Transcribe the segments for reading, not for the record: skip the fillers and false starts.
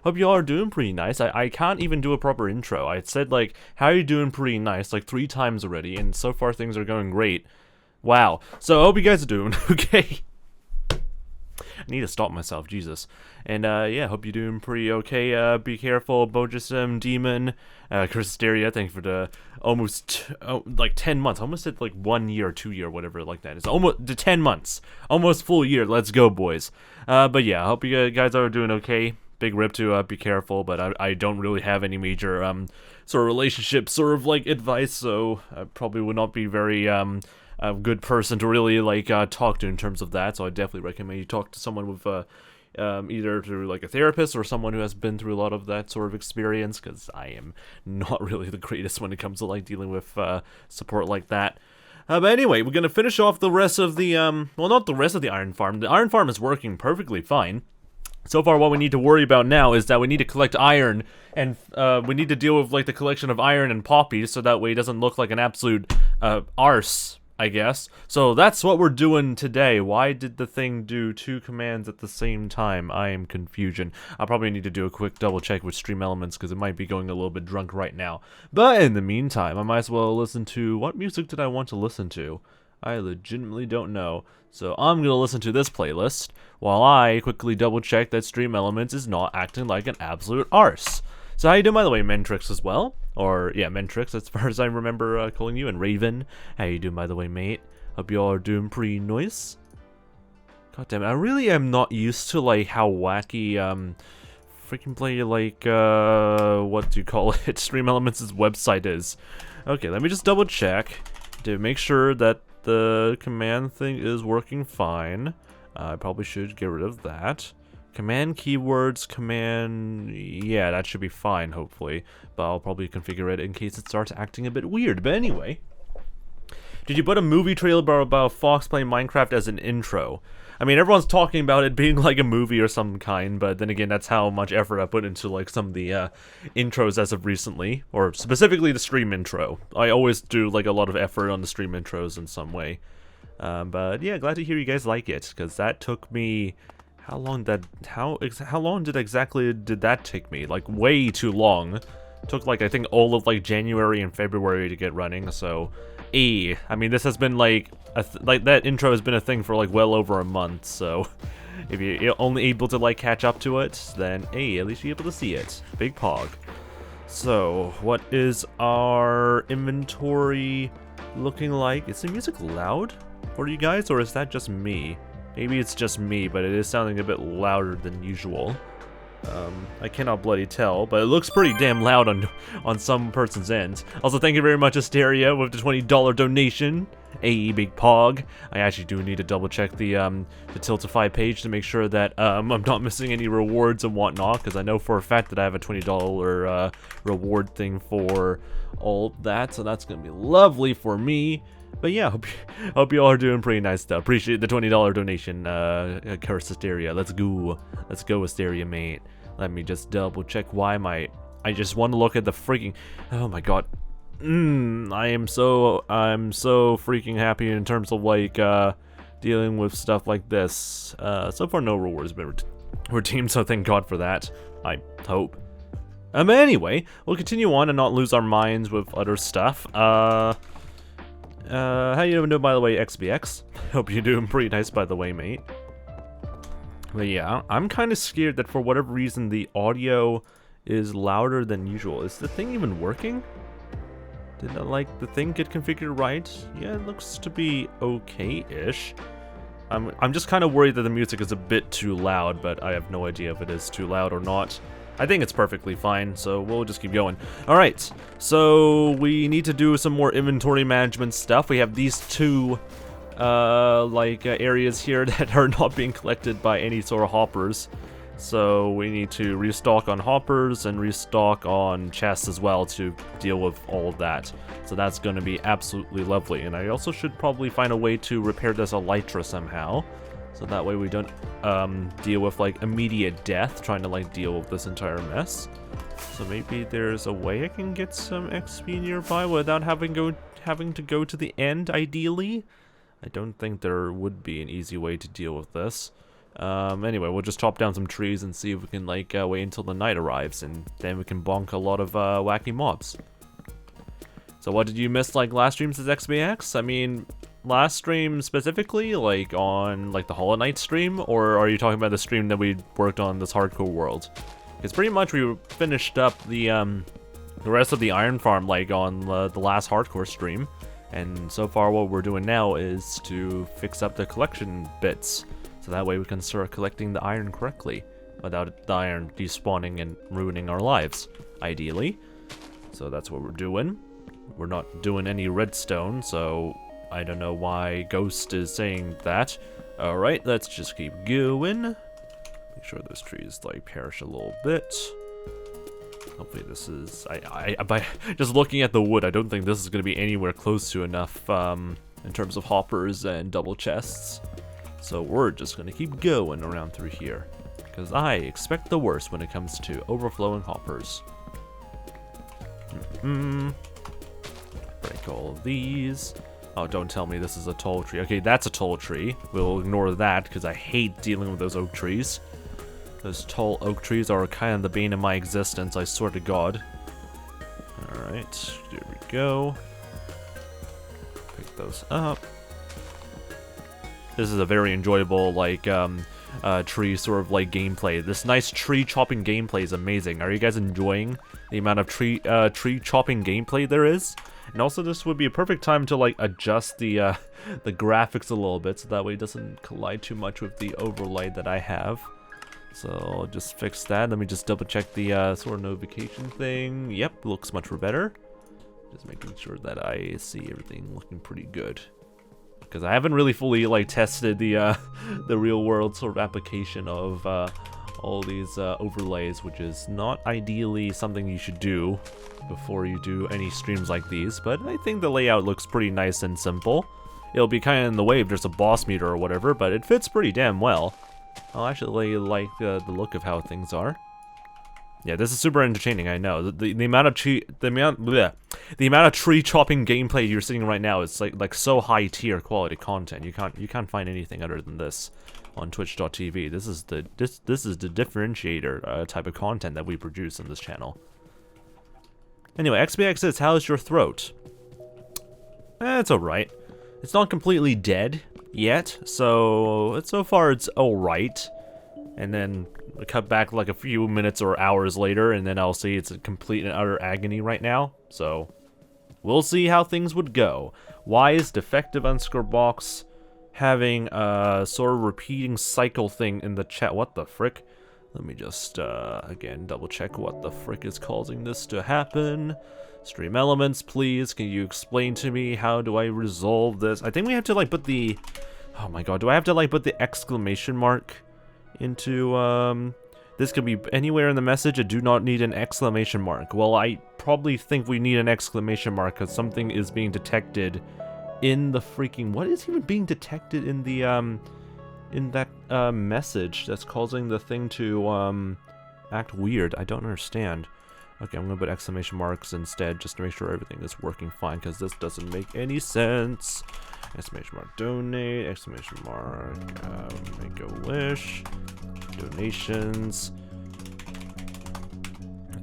Hope y'all are doing pretty nice. I can't even do a proper intro. I said, like, how are you doing pretty nice, like, 3 times already, and so far things are going great. Wow. So, I hope you guys are doing okay. I need to stop myself, Jesus. And, yeah, hope you're doing pretty okay. Be careful, 𝗦𝗪 𝗟𝗶, thank you for the almost, like, 10 months. I almost said, like, 1 year, 2 year, whatever, like that. It's almost, the 10 months. Almost full year. Let's go, boys. But, yeah, I hope you guys are doing okay. Big rip to be careful, but I don't really have any major sort of relationship sort of like advice, so I probably would not be very a good person to really like talk to in terms of that. So I definitely recommend you talk to someone with either through like a therapist or someone who has been through a lot of that sort of experience, because I am not really the greatest when it comes to like dealing with support like that. But anyway, we're gonna finish off the rest of the well, not the rest of the iron farm. The iron farm is working perfectly fine. So far, what we need to worry about now is that we need to collect iron, and we need to deal with like the collection of iron and poppies, so that way it doesn't look like an absolute arse, I guess. So that's what we're doing today. Why did the thing do 2 commands at the same time? I am confusion. I'll probably need to do a quick double check with 𝗦nci𝗰𝗶, because it might be going a little bit drunk right now. But in the meantime, I might as well listen to, what music did I want to listen to? I legitimately don't know. So I'm gonna listen to this playlist while I quickly double check that 𝗦nci𝗰𝗶 is not acting like an absolute arse. So how you doing, by the way, 𝗦𝗏 as well? Or yeah, 𝗦𝗏 as far as I remember calling you. And Raven, how you doing, by the way, mate? Hope y'all are doing pretty nice. God damn it, I really am not used to like how wacky freaking play like what do you call it? 𝗦nci𝗰𝗶's website is. Okay, let me just double check to make sure that the command thing is working fine. I probably should get rid of that. Command keywords, command... yeah, that should be fine, hopefully. But I'll probably configure it in case it starts acting a bit weird. But anyway, did you put a movie trailer about Fox playing Minecraft as an intro? I mean, everyone's talking about it being like a movie or some kind, but then again, that's how much effort I put into like some of the intros as of recently, or specifically the stream intro. I always do like a lot of effort on the stream intros in some way. But yeah, glad to hear you guys like it, because that took me... how long did exactly did that take me? Like way too long. Took like I think all of like January and February to get running, so I mean, this has been like like that intro has been a thing for like well over a month, so if you're only able to like catch up to it, then at least you're able to see it. Big pog. So what is our inventory looking like? Is the music loud for you guys, or is that just me? Maybe it's just me, but it is sounding a bit louder than usual. I cannot bloody tell, but it looks pretty damn loud on some person's end. Also, thank you very much, Asteria, with the $20 donation. Big pog. I actually do need to double check the 𝗦𝗪𝗏 page to make sure that I'm not missing any rewards and whatnot, because I know for a fact that I have a $20 reward thing for all that, so that's gonna be lovely for me. But yeah, hope you all are doing pretty nice stuff. Appreciate the $20 donation, Curse Asteria. Let's go, Asteria, mate. Let me just double check why I just want to look at the freaking... oh my god. I'm so freaking happy in terms of like dealing with stuff like this. So far no rewards been redeemed, so thank god for that. I hope. Anyway, we'll continue on and not lose our minds with other stuff. How you doing, by the way, XBX? Hope you're doing pretty nice, by the way, mate. But yeah, I'm kind of scared that for whatever reason the audio is louder than usual. Is the thing even working? Did the thing get configured right? Yeah, it looks to be okay-ish. I'm just kind of worried that the music is a bit too loud, but I have no idea if it is too loud or not. I think it's perfectly fine, so we'll just keep going. Alright, so we need to do some more inventory management stuff. We have these 2 areas here that are not being collected by any sort of hoppers. So we need to restock on hoppers and restock on chests as well to deal with all of that. So that's going to be absolutely lovely. And I also should probably find a way to repair this elytra somehow. So that way we don't deal with like immediate death trying to like deal with this entire mess. So maybe there's a way I can get some XP nearby without having to go to the end, ideally. I don't think there would be an easy way to deal with this. Anyway, we'll just chop down some trees and see if we can, like, wait until the night arrives, and then we can bonk a lot of, wacky mobs. So what did you miss, like, last stream, says 𝗦𝗶𝗶? I mean, last stream specifically, like, on, like, the Hollow Knight stream? Or are you talking about the stream that we worked on this hardcore world? Because pretty much we finished up the rest of the iron farm, like, on the last hardcore stream. And so far what we're doing now is to fix up the collection bits. So that way we can start collecting the iron correctly, without the iron despawning and ruining our lives, ideally. So that's what we're doing. We're not doing any redstone, so I don't know why Ghost is saying that. Alright, let's just keep going. Make sure those trees, like, perish a little bit. Hopefully this is... by just looking at the wood, I don't think this is going to be anywhere close to enough in terms of hoppers and double chests. So we're just going to keep going around through here, because I expect the worst when it comes to overflowing hoppers. Break all of these. Oh, don't tell me this is a tall tree. Okay, that's a tall tree. We'll ignore that, because I hate dealing with those oak trees. Those tall oak trees are kind of the bane of my existence, I swear to God. Alright, here we go. Pick those up. This is a very enjoyable, like, tree sort of, like, gameplay. This nice tree chopping gameplay is amazing. Are you guys enjoying the amount of tree chopping gameplay there is? And also, this would be a perfect time to, like, adjust the graphics a little bit, so that way it doesn't collide too much with the overlay that I have. So I'll just fix that. Let me just double check the sort of notification thing. Yep, looks much better. Just making sure that I see everything looking pretty good. Because I haven't really fully, like, tested the real world sort of application of all these overlays, which is not ideally something you should do before you do any streams like these. But I think the layout looks pretty nice and simple. It'll be kind of in the way if there's a boss meter or whatever, but it fits pretty damn well. I actually like the look of how things are. Yeah, this is super entertaining. I know the amount of tree chopping gameplay you're seeing right now is like so high tier quality content. You can't find anything other than this on Twitch.tv. This is the differentiator type of content that we produce on this channel. Anyway, 𝗦𝗶𝗶 says, "How's your throat?" It's alright. It's not completely dead yet, so far it's alright. And then cut back like a few minutes or hours later, and then I'll see it's a complete and utter agony right now. So we'll see how things would go. Why is defective_box having a sort of repeating cycle thing in the chat? What the frick? Let me just again double check what the frick is causing this to happen. Stream elements, please. Can you explain to me how do I resolve this? I think we have to, like, put the... Oh my god, do I have to, like, put the exclamation mark into, this could be anywhere in the message. I do not need an exclamation mark. Well, I probably think we need an exclamation mark because something is being detected in the freaking... What is even being detected in the, in that, message that's causing the thing to, act weird? I don't understand. Okay, I'm gonna put exclamation marks instead just to make sure everything is working fine, because this doesn't make any sense. Exclamation mark donate, exclamation mark make a wish, donations.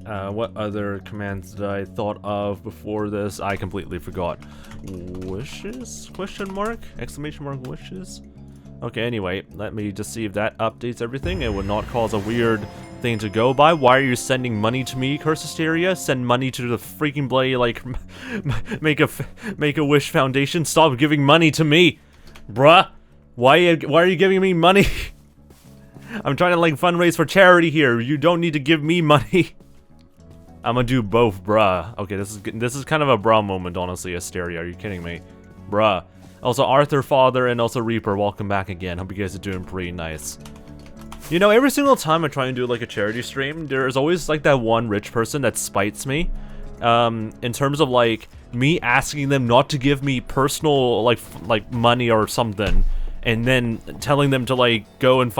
What other commands did I thought of before this? I completely forgot. Wishes? Question mark? Exclamation mark wishes? Okay, anyway, let me just see if that updates everything. It would not cause a weird thing to go by. Why are you sending money to me, 𝗦𝗏? Send money to the freaking bloody, like, Make-A-Wish Foundation. Stop giving money to me, bruh. Why are you giving me money? I'm trying to, like, fundraise for charity here. You don't need to give me money. I'm gonna do both, bruh. Okay, this is kind of a bruh moment, honestly, 𝗦𝗏. Are you kidding me, bruh? Also, Arthur Father and also Reaper, welcome back again. Hope you guys are doing pretty nice. You know, every single time I try and do, like, a charity stream, there's always, like, that one rich person that spites me. In terms of, like, me asking them not to give me personal, like money or something, and then telling them to, like, go and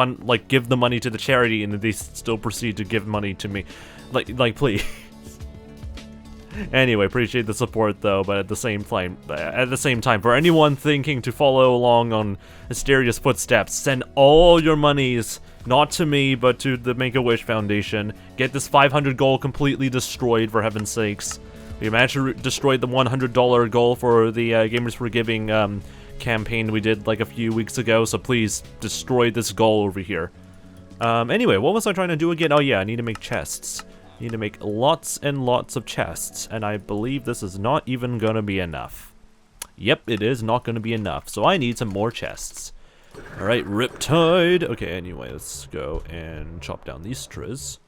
give the money to the charity, and they still proceed to give money to me. Like, please. Anyway, appreciate the support though, but at the same time, for anyone thinking to follow along on Asteria's footsteps, send all your monies, not to me, but to the Make-A-Wish Foundation. Get this 500 goal completely destroyed, for heaven's sakes. We managed to destroy the $100 goal for the Gamers for Giving campaign we did like a few weeks ago, so please destroy this goal over here. Anyway, what was I trying to do again? Oh yeah, I need to make chests. I need to make lots and lots of chests, and I believe this is not even gonna be enough. Yep, it is not gonna be enough, so I need some more chests. Alright, Riptide. Okay, anyway, let's go and chop down these trees.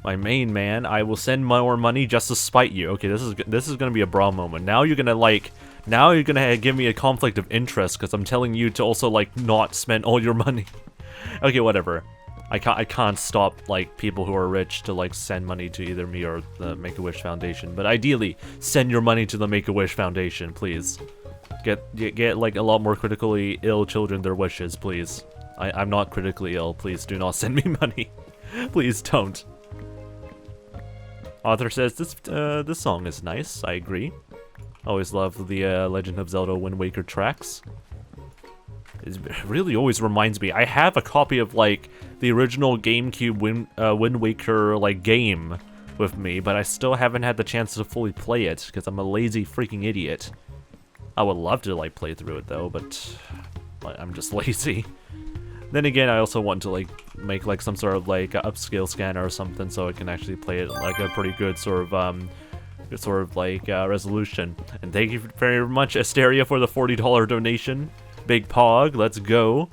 My main man, I will send more money just to spite you. Okay, this is gonna be a bra moment. Now you're gonna give me a conflict of interest because I'm telling you to also like not spend all your money. Okay, whatever. I can't stop like people who are rich to like send money to either me or the Make-A-Wish Foundation. But ideally, send your money to the Make-A-Wish Foundation, please. Get like a lot more critically ill children their wishes, please. I'm not critically ill. Please do not send me money. Please don't. Author says this song is nice. I agree. Always love the Legend of Zelda Wind Waker tracks. It really always reminds me. I have a copy of like the original GameCube Wind Waker like game with me, but I still haven't had the chance to fully play it because I'm a lazy freaking idiot. I would love to like play through it though, but I'm just lazy. Then again, I also want to like make like some sort of like upscale scanner or something so I can actually play it like a pretty good sort of resolution. And thank you very much, Asteria, for the $40 donation. Big Pog, let's go.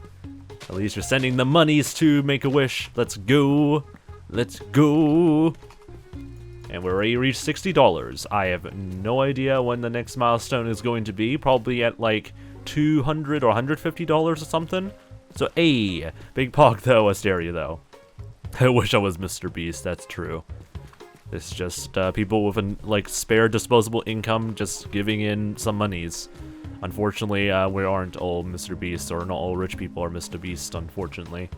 At least you're sending the monies to Make-A-Wish. Let's go. Let's go. And we already reached $60. I have no idea when the next milestone is going to be. Probably at like $200 or $150 or something. So, hey, Big Pog though, Asteria though. I wish I was Mr. Beast, that's true. It's just people with an like spare disposable income just giving in some monies. Unfortunately, we aren't all Mr. Beast, or not all rich people are Mr. Beast, unfortunately.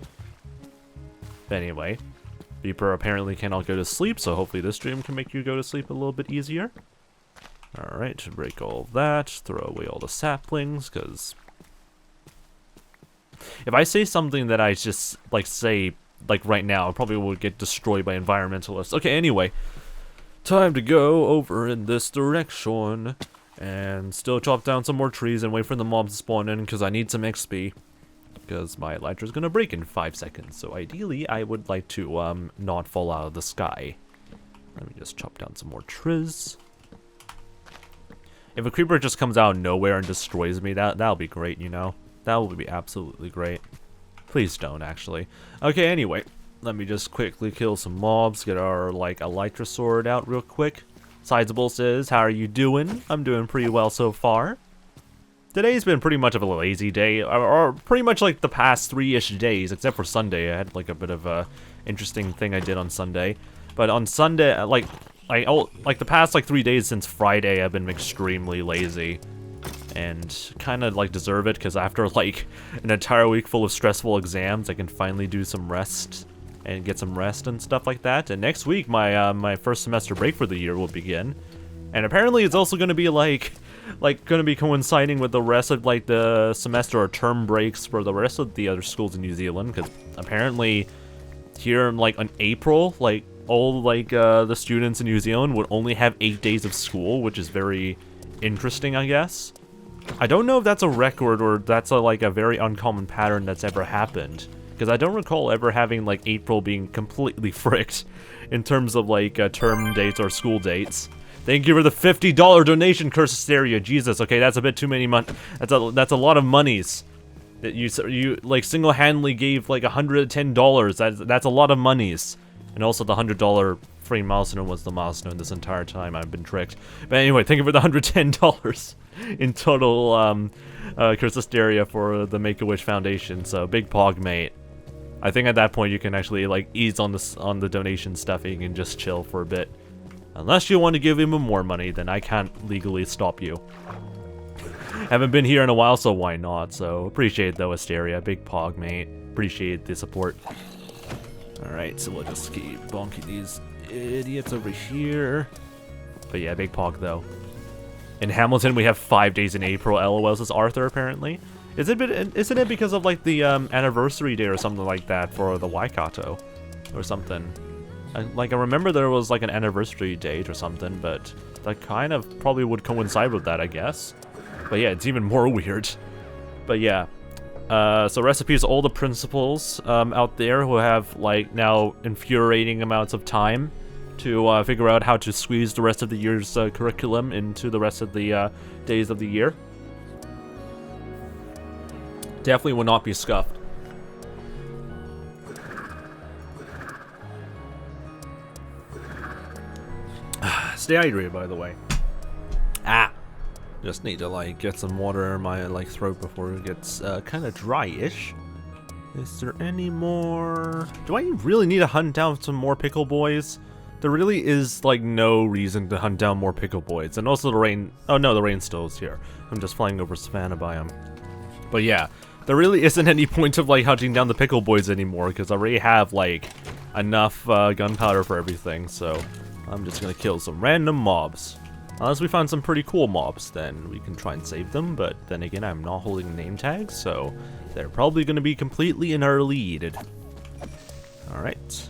But anyway, Beeper apparently cannot go to sleep, so hopefully this stream can make you go to sleep a little bit easier. Alright, break all of that, throw away all the saplings, because if I say something that I just like say like right now, I probably will get destroyed by environmentalists. Okay, anyway, time to go over in this direction. And still chop down some more trees and wait for the mobs to spawn in because I need some XP. Because my elytra is going to break in 5 seconds. So ideally, I would like to not fall out of the sky. Let me just chop down some more trees. If a creeper just comes out of nowhere and destroys me, that'll be great, you know? That would be absolutely great. Please don't, actually. Okay, anyway. Let me just quickly kill some mobs. Get our, like, elytra sword out real quick. Sizable says, how are you doing? I'm doing pretty well so far. Today's been pretty much of a lazy day, or pretty much like the past 3-ish days, except for Sunday. I had like a bit of a interesting thing I did on Sunday. But on Sunday, like the past like 3 days since Friday, I've been extremely lazy. And kind of like deserve it, because after like an entire week full of stressful exams, I can finally do some rest. And get some rest and stuff like that. And next week, my first semester break for the year will begin. And apparently it's also going to be like going to be coinciding with the rest of like the semester or term breaks for the rest of the other schools in New Zealand. Because apparently here in like in April, like all like the students in New Zealand would only have 8 days of school, which is very interesting, I guess. I don't know if that's a record or that's like a very uncommon pattern that's ever happened. Because I don't recall ever having, like, April being completely fricked in terms of, like, term dates or school dates. Thank you for the $50 donation, Curse Hysteria. Jesus, okay, that's a bit too many money. That's a lot of monies. That you like, single-handedly gave, like, $110. That's a lot of monies. And also the $100 free milestone was the milestone this entire time. I've been tricked. But anyway, thank you for the $110 in total, Curse Hysteria for the Make-A-Wish Foundation. So, big pog, mate. I think at that point you can actually like ease on the donation stuff and you can just chill for a bit. Unless you want to give him more money, then I can't legally stop you. Haven't been here in a while, so why not? So appreciate though, Asteria. Big pog, mate. Appreciate the support. Alright, so we'll just keep bonking these idiots over here. But yeah, big pog though. In Hamilton, we have 5 days in April. LOL, says Arthur, apparently. Isn't it because of like the anniversary day or something like that for the Waikato? Or something. I remember there was like an anniversary date or something, but that kind of probably would coincide with that, I guess. But yeah, it's even more weird. But yeah. So recipes, all the principals out there who have like now infuriating amounts of time to figure out how to squeeze the rest of the year's curriculum into the rest of the days of the year. Definitely will not be scuffed. Stay hydrated, by the way. Just need to like get some water in my like throat before it gets kind of dry-ish. Is there any more? Do I really need to hunt down some more pickle boys? There really is like no reason to hunt down more pickle boys. And also the rain. Oh no, the rain still is here. I'm just flying over 𝗦cie 𝗰𝗶𝗹. But yeah, there really isn't any point of like hunting down the pickle boys anymore because I already have like enough gunpowder for everything. So I'm just gonna kill some random mobs. Unless we find some pretty cool mobs, then we can try and save them, but then again, I'm not holding name tags, so they're probably going to be completely annihilated. Alright.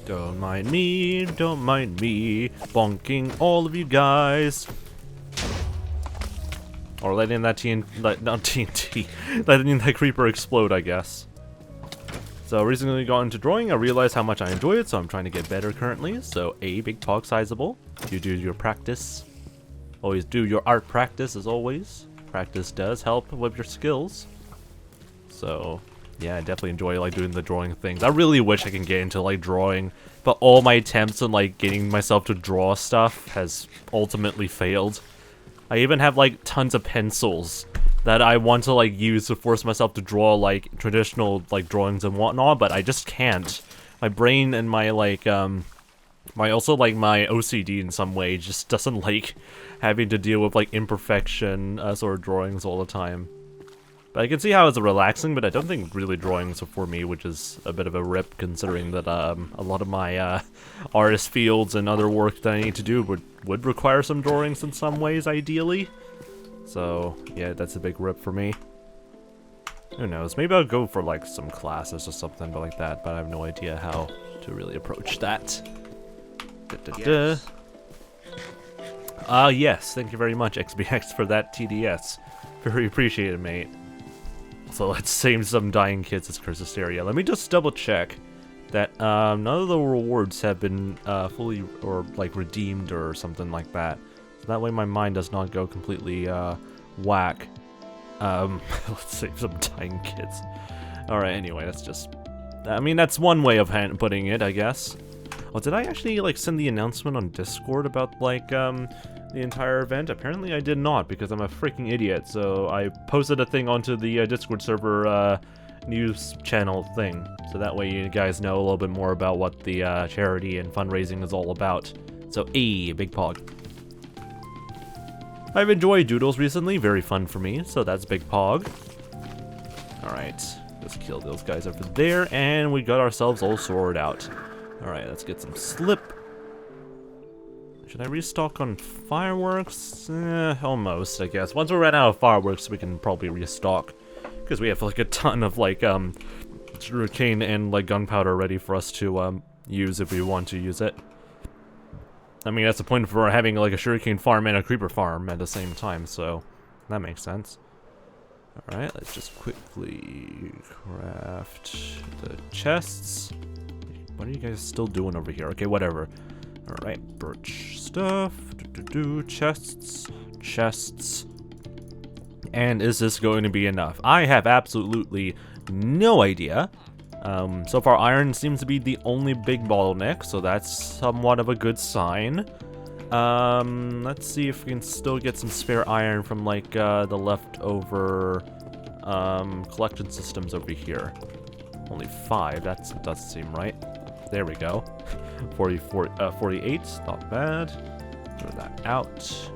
Don't mind me, bonking all of you guys. Or letting that letting that creeper explode, I guess. So recently got into drawing, I realized how much I enjoy it, so I'm trying to get better currently. So big pog sizable. You do your practice. Always do your art practice as always. Practice does help with your skills. So yeah, I definitely enjoy like doing the drawing things. I really wish I can get into like drawing, but all my attempts on like getting myself to draw stuff has ultimately failed. I even have like tons of pencils that I want to like use to force myself to draw like traditional like drawings and whatnot, but I just can't. My brain and my like my OCD in some way just doesn't like having to deal with like imperfection sort of drawings all the time. But I can see how it's relaxing, but I don't think really drawings are for me, which is a bit of a rip considering that a lot of my artist fields and other work that I need to do would require some drawings in some ways, ideally. So yeah, that's a big rip for me. Who knows? Maybe I'll go for like some classes or something like that, but I have no idea how to really approach that. Yes. Yes, thank you very much, XBX, for that TDS. Very appreciated, mate. So let's save some dying kids as curse hysteria. Let me just double check that none of the rewards have been fully or like redeemed or something like that. So that way my mind does not go completely whack. Let's save some dying kids. Alright, anyway, that's just... I mean, that's one way of putting it, I guess. Oh, did I actually, like, send the announcement on Discord about, like, the entire event? Apparently I did not, because I'm a freaking idiot, so I posted a thing onto the Discord server news channel thing, so that way you guys know a little bit more about what the charity and fundraising is all about. So, big pog. I've enjoyed doodles recently, very fun for me, so that's big pog. Alright, let's kill those guys over there, and we got ourselves all sorted out. Alright, let's get some slip. Should I restock on fireworks? Almost, I guess. Once we run out of fireworks, we can probably restock. Because we have like a ton of like, sugarcane and like gunpowder ready for us to use if we want to use it. I mean, that's the point for having like a sugarcane farm and a creeper farm at the same time, so that makes sense. Alright, let's just quickly craft the chests. What are you guys still doing over here? Okay, whatever. Alright, birch stuff. Chests. And is this going to be enough? I have absolutely no idea. So far, iron seems to be the only big bottleneck, so that's somewhat of a good sign. Let's see if we can still get some spare iron from like the leftover collection systems over here. Only 5, that does seem right. There we go. 48, not bad. Throw that out.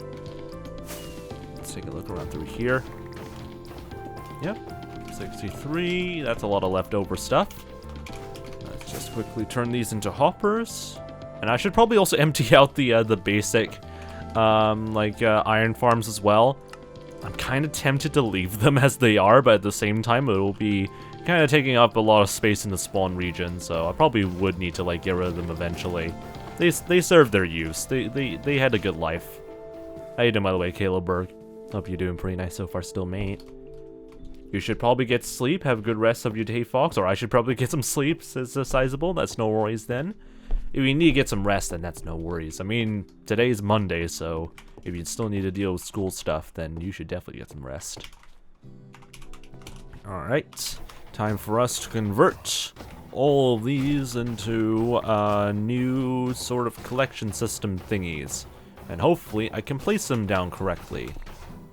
Let's take a look around through here. Yep, 63, that's a lot of leftover stuff. Let's just quickly turn these into hoppers. And I should probably also empty out the basic iron farms as well. I'm kind of tempted to leave them as they are, but at the same time, it'll be kind of taking up a lot of space in the spawn region, so I probably would need to, like, get rid of them eventually. They served their use. They had a good life. How you doing, by the way, 𝗦cie𝗰𝗶 𝗟𝗀? Hope you're doing pretty nice so far still, mate. You should probably get sleep, have a good rest of your day, Fox, or I should probably get some sleep, says 𝗦ci𝗰𝗶. That's no worries then. If you need to get some rest, then that's no worries. I mean, today's Monday, so if you still need to deal with school stuff, then you should definitely get some rest. Alright, time for us to convert all of these into new sort of collection system thingies. And hopefully I can place them down correctly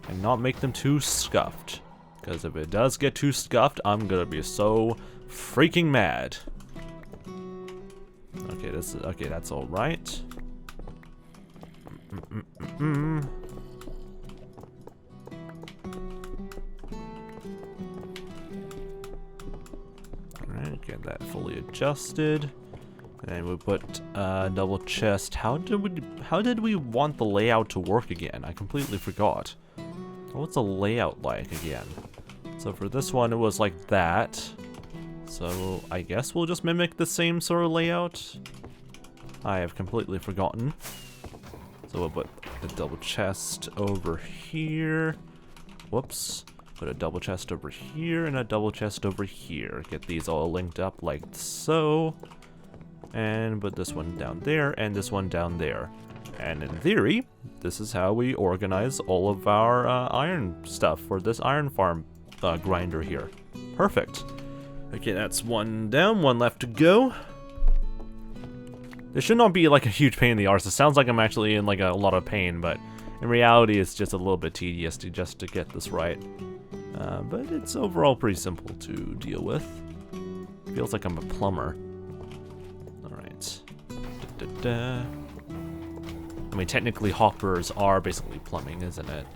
and not make them too scuffed. Because if it does get too scuffed, I'm gonna be so freaking mad. Okay, that's all right. Alright, get that fully adjusted. And we put double chest. How did we want the layout to work again? I completely forgot. What's the layout like again? So for this one, it was like that. So I guess we'll just mimic the same sort of layout. I have completely forgotten. So we'll put the double chest over here. Whoops. Put a double chest over here and a double chest over here. Get these all linked up like so. And put this one down there and this one down there. And in theory, this is how we organize all of our iron stuff for this iron farm grinder here. Perfect. Okay, that's one down, one left to go. This should not be like a huge pain in the arse. It sounds like I'm actually in like a lot of pain, but in reality, it's just a little bit tedious to get this right. But it's overall pretty simple to deal with. Feels like I'm a plumber. Alright. I mean, technically hoppers are basically plumbing, isn't it?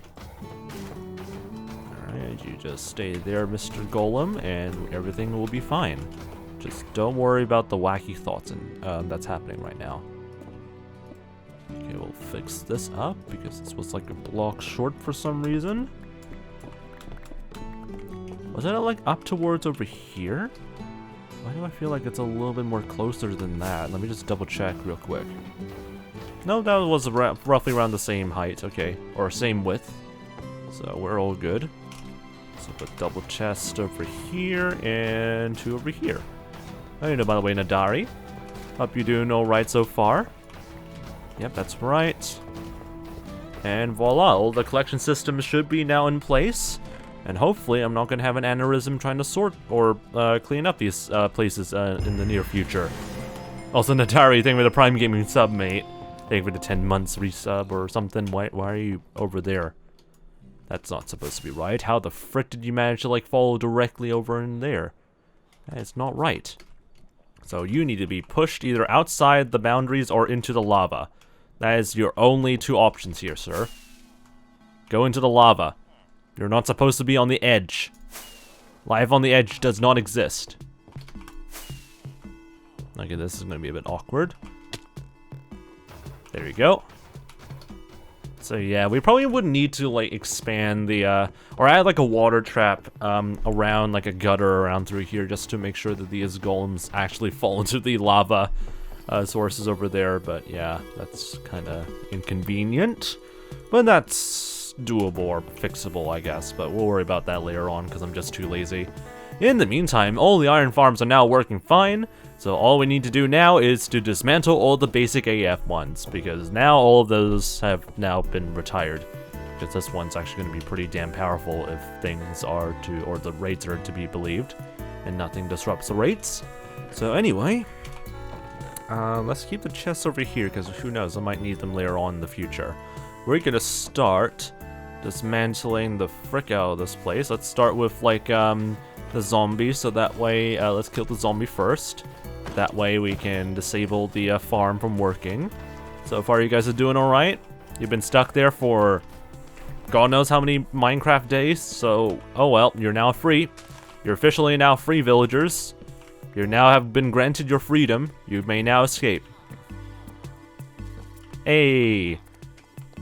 Alright, you just stay there, Mr. Golem, and everything will be fine. Just don't worry about the wacky thoughts that's happening right now. Okay, we'll fix this up, because this was like a block short for some reason. Was it like up towards over here? Why do I feel like it's a little bit more closer than that? Let me just double check real quick. No, that was roughly around the same height, okay. Or same width. So we're all good. So put double chest over here and two over here. How you doing, by the way, Nadari? Hope you're doing alright so far. Yep, that's right. And voila, all the collection systems should be now in place. And hopefully I'm not going to have an aneurysm trying to sort or clean up these places in the near future. Also, Natari, thank you for the Prime Gaming sub, mate. Thank you for the 10 months resub or something. Why are you over there? That's not supposed to be right. How the frick did you manage to, like, follow directly over in there? It's not right. So you need to be pushed either outside the boundaries or into the lava. That is your only two options here, sir. Go into the lava. You're not supposed to be on the edge. Life on the edge does not exist. Okay, this is going to be a bit awkward. There you go. So yeah, we probably wouldn't need to like expand the or add like a water trap around like a gutter around through here just to make sure that these golems actually fall into the lava sources over there. But yeah, that's kind of inconvenient. But that's doable or fixable, I guess. But we'll worry about that later on because I'm just too lazy. In the meantime, all the iron farms are now working fine. So all we need to do now is to dismantle all the basic AF ones, because now all of those have now been retired. Because this one's actually going to be pretty damn powerful if things are to, or the rates are to be believed, and nothing disrupts the rates. So anyway, let's keep the chests over here, because who knows, I might need them later on in the future. We're going to start dismantling the frick out of this place. Let's start with like the zombie, so that way, let's kill the zombie first. That way we can disable the farm from working. So far you guys are doing alright. You've been stuck there for God knows how many Minecraft days, so oh well, you're now free. You're officially now free, villagers. You now have been granted your freedom. You may now escape. Hey!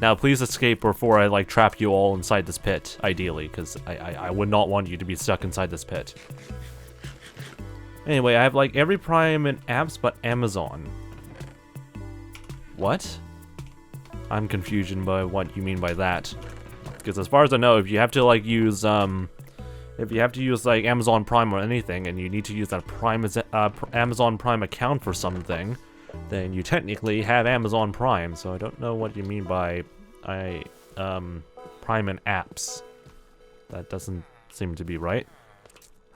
Now, please escape before I, like, trap you all inside this pit, ideally, because I would not want you to be stuck inside this pit. Anyway, I have, like, every prime in apps but Amazon. What? I'm confused by what you mean by that. Because as far as I know, if you have to, like, use, like, Amazon Prime or anything, and you need to use that Amazon Prime account for something, then you technically have Amazon Prime, so I don't know what you mean by Prime and apps. That doesn't seem to be right.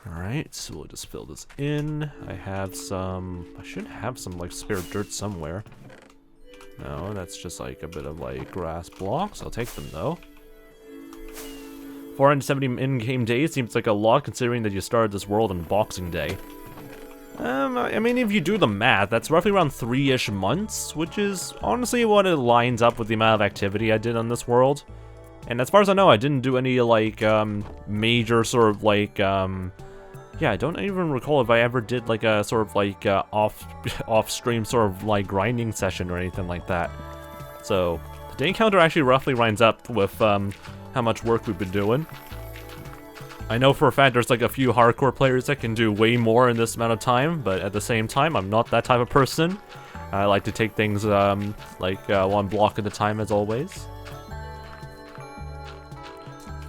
Alright, so we'll just fill this in. I should have some, like, spare dirt somewhere. No, that's just, like, a bit of, like, grass blocks. I'll take them, though. 470 in-game days seems like a lot, considering that you started this world on Boxing Day. I mean, if you do the math, that's roughly around 3-ish months, which is honestly what it lines up with the amount of activity I did on this world. And as far as I know, I didn't do any, like, major sort of, like, yeah, I don't even recall if I ever did, like, a sort of, like, off-stream sort of, like, grinding session or anything like that. So, the day counter actually roughly lines up with, how much work we've been doing. I know for a fact there's like a few hardcore players that can do way more in this amount of time, but at the same time, I'm not that type of person. I like to take things one block at a time, as always.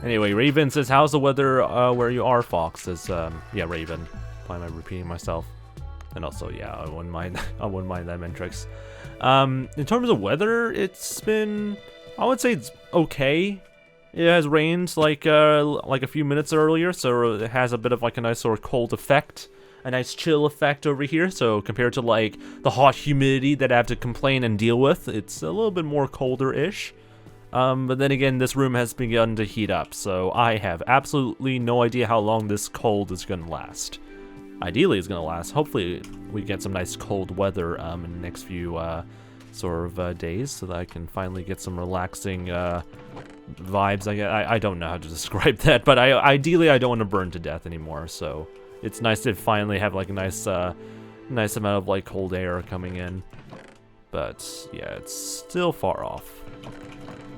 Anyway, Raven says, "How's the weather where you are, Fox?" Says, yeah, Raven. Why am I repeating myself? And also, yeah, I wouldn't mind. I wouldn't mind that Mentrix. In terms of weather, it's been, I would say it's okay. It has rained like a few minutes earlier, so it has a bit of like a nice sort of cold effect, a nice chill effect over here. So compared to like the hot humidity that I have to complain and deal with, it's a little bit more colder-ish. But then again, this room has begun to heat up, so I have absolutely no idea how long this cold is gonna last. Ideally, it's gonna last. Hopefully, we get some nice cold weather in the next few days, so that I can finally get some relaxing vibes. I don't know how to describe that, but ideally I don't want to burn to death anymore, so it's nice to finally have like a nice amount of like cold air coming in. But yeah, it's still far off.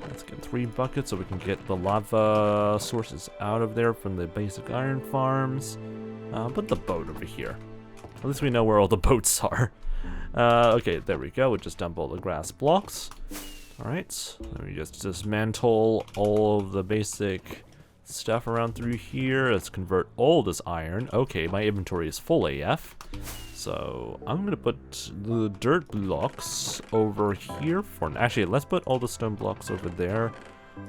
Let's get 3 buckets so we can get the lava sources out of there from the basic iron farms. Put the boat over here. At least we know where all the boats are. Okay, there we go. We just dump all the grass blocks. Alright, let me just dismantle all of the basic stuff around through here. Let's convert all this iron. Okay, my inventory is full AF. So, I'm gonna put the dirt blocks over here for... Actually, let's put all the stone blocks over there.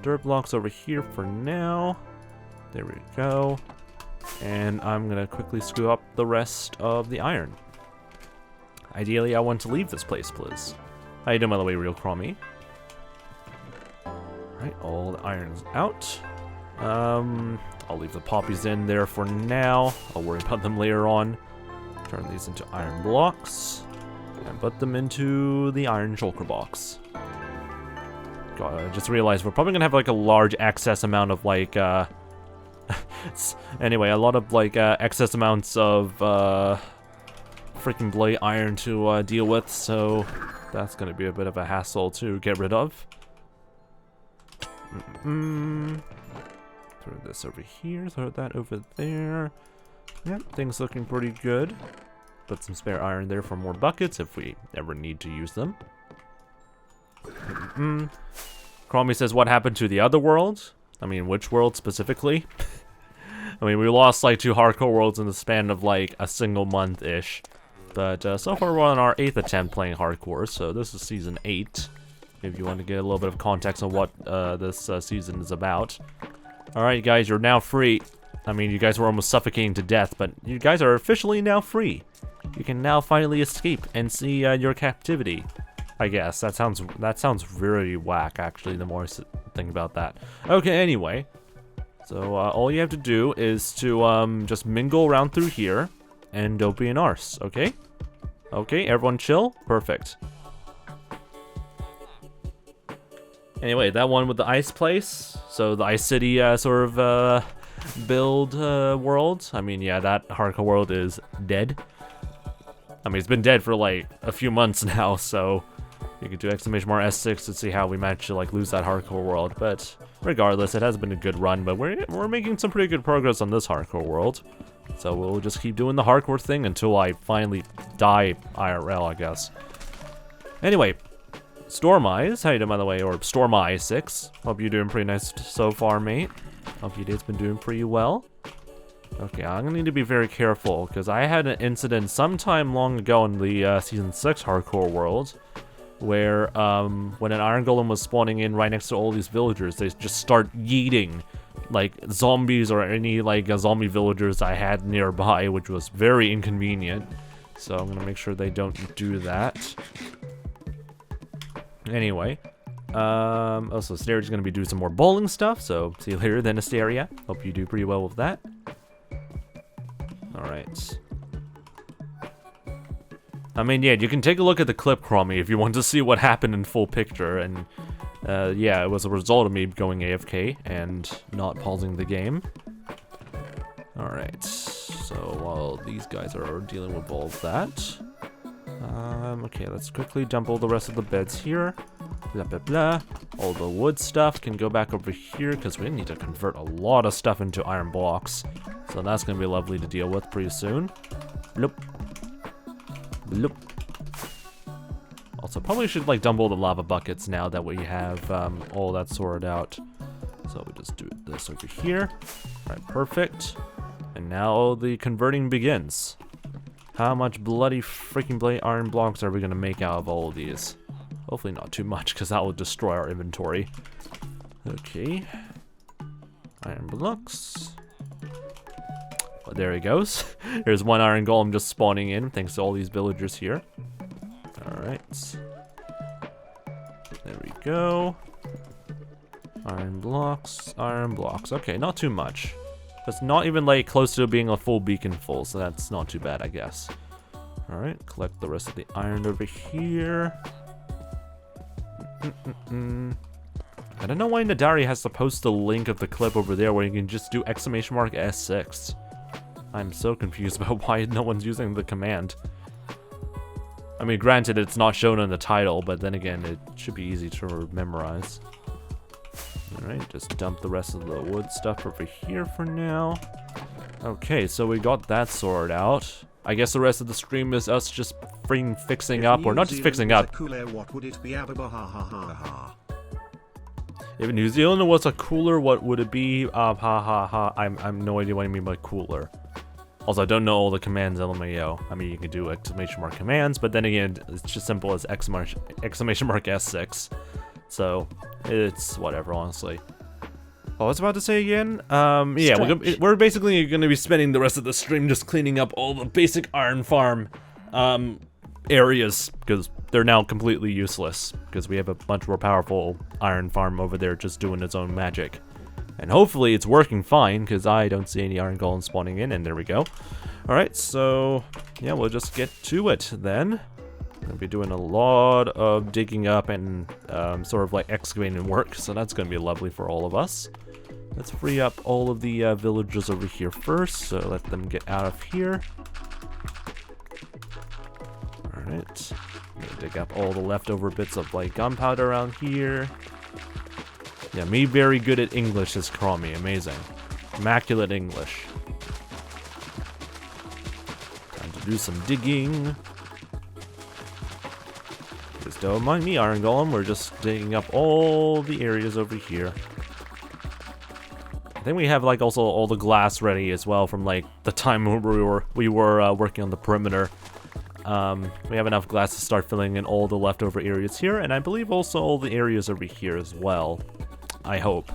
Dirt blocks over here for now. There we go. And I'm gonna quickly scoop up the rest of the iron. Ideally, I want to leave this place, please. How you doing, by the way, Real Crommy? Alright, all the iron's out. I'll leave the poppies in there for now. I'll worry about them later on. Turn these into iron blocks. And put them into the iron shulker box. God, I just realized we're probably gonna have like a large excess amount of like, anyway, a lot of like excess amounts of freaking blade iron to deal with, so that's gonna be a bit of a hassle to get rid of. Throw this over here, throw that over there. Yep, things looking pretty good. Put some spare iron there for more buckets if we ever need to use them. Cromie says, what happened to the other world? I mean, which world specifically? I mean, we lost like 2 hardcore worlds in the span of like a single month-ish. But so far we're on our 8th attempt playing hardcore, so this is season 8. If you want to get a little bit of context on what this season is about. Alright guys, you're now free. I mean, you guys were almost suffocating to death, but you guys are officially now free. You can now finally escape and see your captivity. I guess that sounds very whack, actually, the more I think about that. Okay, anyway. So all you have to do is to just mingle around through here and don't be an arse, okay? Okay, everyone chill? Perfect. Anyway, that one with the ice place, so the Ice City sort of build world. I mean, yeah, that hardcore world is dead. I mean, it's been dead for like a few months now, so You could do !S6 to see how we managed to like lose that hardcore world, but regardless, it has been a good run. But we're making some pretty good progress on this hardcore world, so we'll just keep doing the hardcore thing until I finally die IRL, I guess. Anyway, 𝗦cie, how you doing by the way, or 𝗦cie6? Hope you're doing pretty nice so far, mate. Hope your day's been doing pretty well. Okay, I'm gonna need to be very careful because I had an incident sometime long ago in the Season 6 hardcore world, where when an iron golem was spawning in right next to all these villagers, they just start yeeting like zombies or any like zombie villagers I had nearby, which was very inconvenient. So I'm gonna make sure they don't do that. Anyway, also Asteria's gonna be doing some more bowling stuff, so see you later then, Asteria. Hope you do pretty well with that. Alright. I mean, yeah, you can take a look at the clip, 𝗦cie, if you want to see what happened in full picture, and yeah, it was a result of me going AFK and not pausing the game. Alright, so while these guys are dealing with all of that, okay, let's quickly dump all the rest of the beds here. Blah, blah, blah. All the wood stuff can go back over here, because we need to convert a lot of stuff into iron blocks. So that's going to be lovely to deal with pretty soon. Bloop. Bloop. Also, probably should like dump all the lava buckets now that we have all that sorted out. So we just do this over here. Alright, perfect. And now the converting begins. How much bloody freaking iron blocks are we going to make out of all of these? Hopefully not too much, because that will destroy our inventory. Okay. Iron blocks. Well, there he goes. There's one iron golem just spawning in, thanks to all these villagers here. Alright. There we go. Iron blocks, iron blocks. Okay, not too much. That's not even like close to being a full beacon full, so that's not too bad, I guess. Alright, collect the rest of the iron over here. I don't know why Nadari has to post the link of the clip over there where you can just do !S6. I'm so confused about why no one's using the command. I mean, granted, it's not shown in the title, but then again, it should be easy to memorize. Alright, just dump the rest of the wood stuff over here for now. Okay, so we got that sorted out. I guess the rest of the stream is us just freaking fixing up, or not just fixing up. What would it be? If New Zealand was a cooler, what would it be? Ha ha ha. I'm no idea what you mean by cooler. Also, I don't know all the commands, LMAO. I mean, you can do ! commands, but then again, it's just simple as !S6. So, it's whatever, honestly. Oh, I was about to say again? Yeah, we're basically going to be spending the rest of the stream just cleaning up all the basic iron farm areas, because they're now completely useless, because we have a much more powerful iron farm over there just doing its own magic. And hopefully it's working fine, because I don't see any iron golems spawning in, and there we go. Alright, so yeah, we'll just get to it then. We're gonna be doing a lot of digging up and sort of like excavating work, so that's gonna be lovely for all of us. Let's free up all of the villagers over here first, so let them get out of here. Alright, dig up all the leftover bits of like gunpowder around here. Yeah, me very good at English is 𝗦cie, amazing. Immaculate English. Time to do some digging. Just don't mind me, Iron Golem, we're just digging up all the areas over here. I think we have like also all the glass ready as well from like the time we were working on the perimeter. We have enough glass to start filling in all the leftover areas here, and I believe also all the areas over here as well. I hope.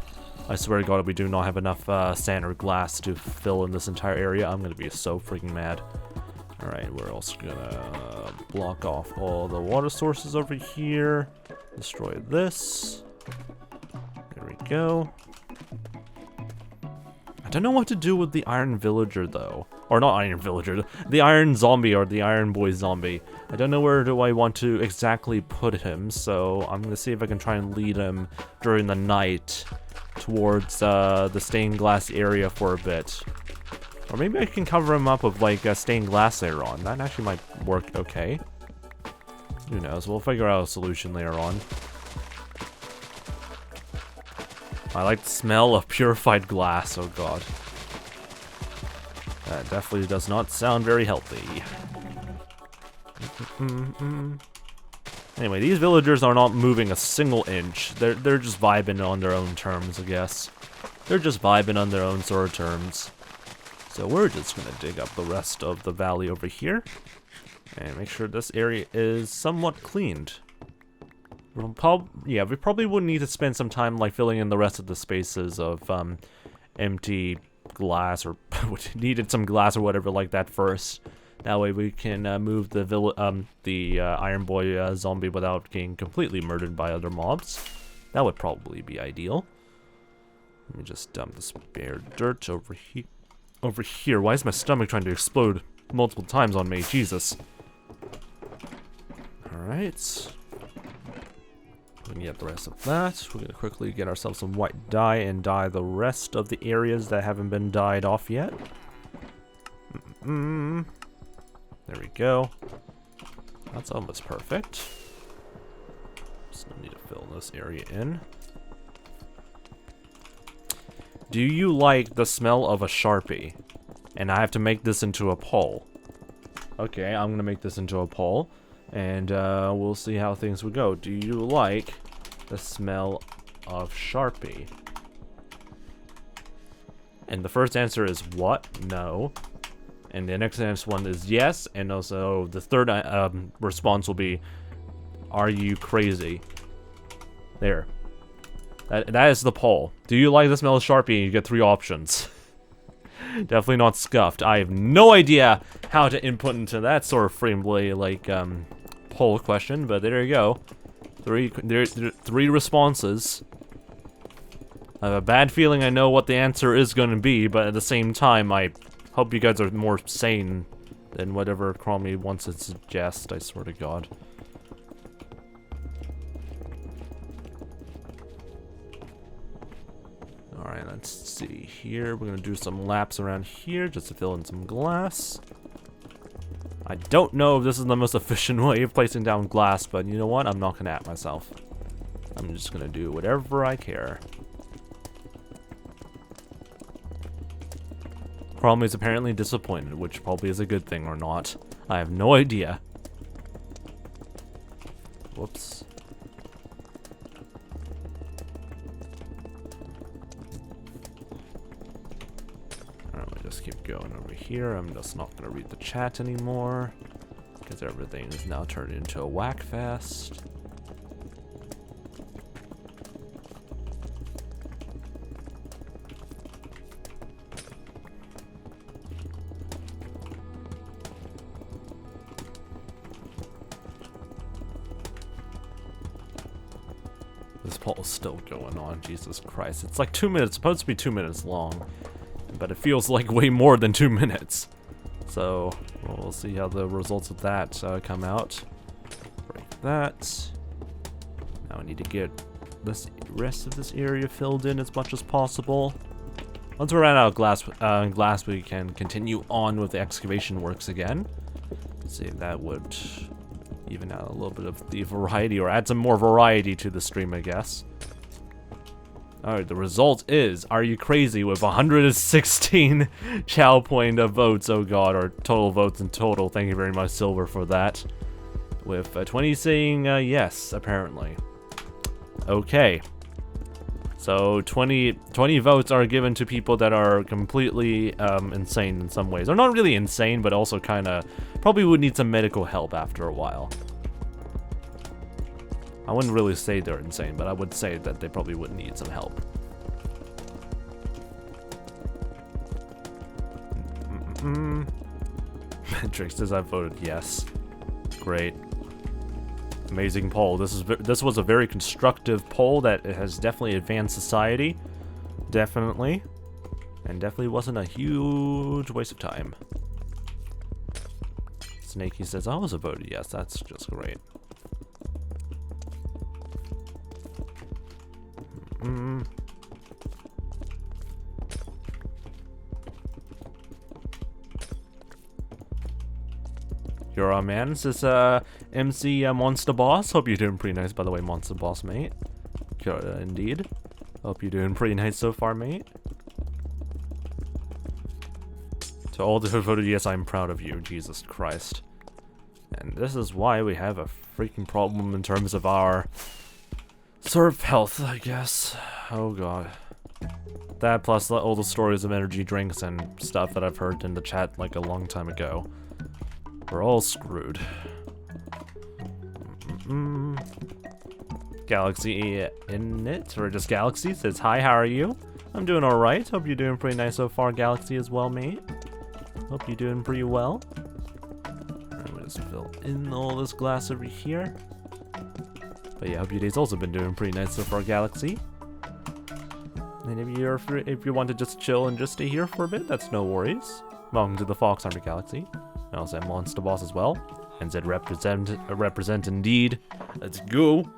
I swear to God, we do not have enough sand or glass to fill in this entire area. I'm gonna be so freaking mad. Alright, we're also gonna block off all the water sources over here. Destroy this. There we go. I don't know what to do with the iron villager though. Or not iron villager, the iron zombie or the iron boy zombie. I don't know where do I want to exactly put him, so I'm gonna see if I can try and lead him during the night towards the stained glass area for a bit. Or maybe I can cover him up with like stained glass later on. That actually might work okay. Who knows? We'll figure out a solution later on. I like the smell of purified glass, oh god. That definitely does not sound very healthy. Anyway, these villagers are not moving a single inch. They're just vibing on their own terms, I guess. They're just vibing on their own sort of terms. So we're just gonna dig up the rest of the valley over here. And make sure this area is somewhat cleaned. We probably would need to spend some time like filling in the rest of the spaces of empty glass, or needed some glass or whatever like that first. That way we can move the Iron Boy zombie without getting completely murdered by other mobs. That would probably be ideal. Let me just dump the spare dirt over here. Over here. Why is my stomach trying to explode multiple times on me? Jesus. Alright. We can get the rest of that. We're gonna quickly get ourselves some white dye and dye the rest of the areas that haven't been dyed off yet. There we go. That's almost perfect. Still need to fill this area in. Do you like the smell of a Sharpie? And I have to make this into a poll. Okay, I'm gonna make this into a poll. And we'll see how things would go. Do you like the smell of Sharpie? And the first answer is what? No. And the next one is yes. And also the third response will be, are you crazy? There. That is the poll. Do you like the smell of Sharpie? You get 3 options. Definitely not scuffed. I have no idea how to input into that sort of friendly like poll question, but there you go. Three responses. I have a bad feeling I know what the answer is going to be, but at the same time, I hope you guys are more sane than whatever 𝗏𝗀 wants to suggest. I swear to God. Alright, let's see here. We're gonna do some laps around here just to fill in some glass. I don't know if this is the most efficient way of placing down glass, but you know what? I'm not gonna at myself. I'm just gonna do whatever I care. 𝗏𝗀 is apparently disappointed, which probably is a good thing or not. I have no idea. Whoops. Just keep going over here. I'm just not going to read the chat anymore because everything is now turned into a whack fest. This poll is still going on. Jesus Christ. It's like 2 minutes. It's supposed to be 2 minutes long. But it feels like way more than 2 minutes. So, we'll see how the results of that come out. Break that. Now I need to get this rest of this area filled in as much as possible. Once we run out of glass, we can continue on with the excavation works again. Let's see if that would even out a little bit of the variety, or add some more variety to the stream, I guess. Alright, the result is, are you crazy, with 116 𝗏𝗀 votes, oh god, or total votes in total. Thank you very much, Silver, for that. With 20 saying yes, apparently. Okay. So 20 votes are given to people that are completely insane in some ways. Or not really insane, but also kind of probably would need some medical help after a while. I wouldn't really say they're insane, but I would say that they probably would need some help. Matrix says I voted yes. Great. Amazing poll. This was a very constructive poll that has definitely advanced society. Definitely. And definitely wasn't a huge waste of time. Snakey says I also voted yes. That's just great. You're our man. This is MC Monster Boss. Hope you're doing pretty nice, by the way, Monster Boss, mate. Indeed. Hope you're doing pretty nice so far, mate. To all who voted yes, I'm proud of you. Jesus Christ. And this is why we have a freaking problem in terms of our serve health, I guess. Oh god. That plus all the stories of energy drinks and stuff that I've heard in the chat like a long time ago. We're all screwed. Galaxy in it, or just Galaxy says, hi, how are you? I'm doing alright. Hope you're doing pretty nice so far, Galaxy, as well, mate. Hope you're doing pretty well. Alright, we'll just fill in all this glass over here. But yeah, hope your day's also been doing pretty nice so far, Galaxy. And if you want to just chill and just stay here for a bit, that's no worries. Welcome to the FoxNZ Galaxy. I also have Monster Boss as well. NZ represent indeed. Let's go.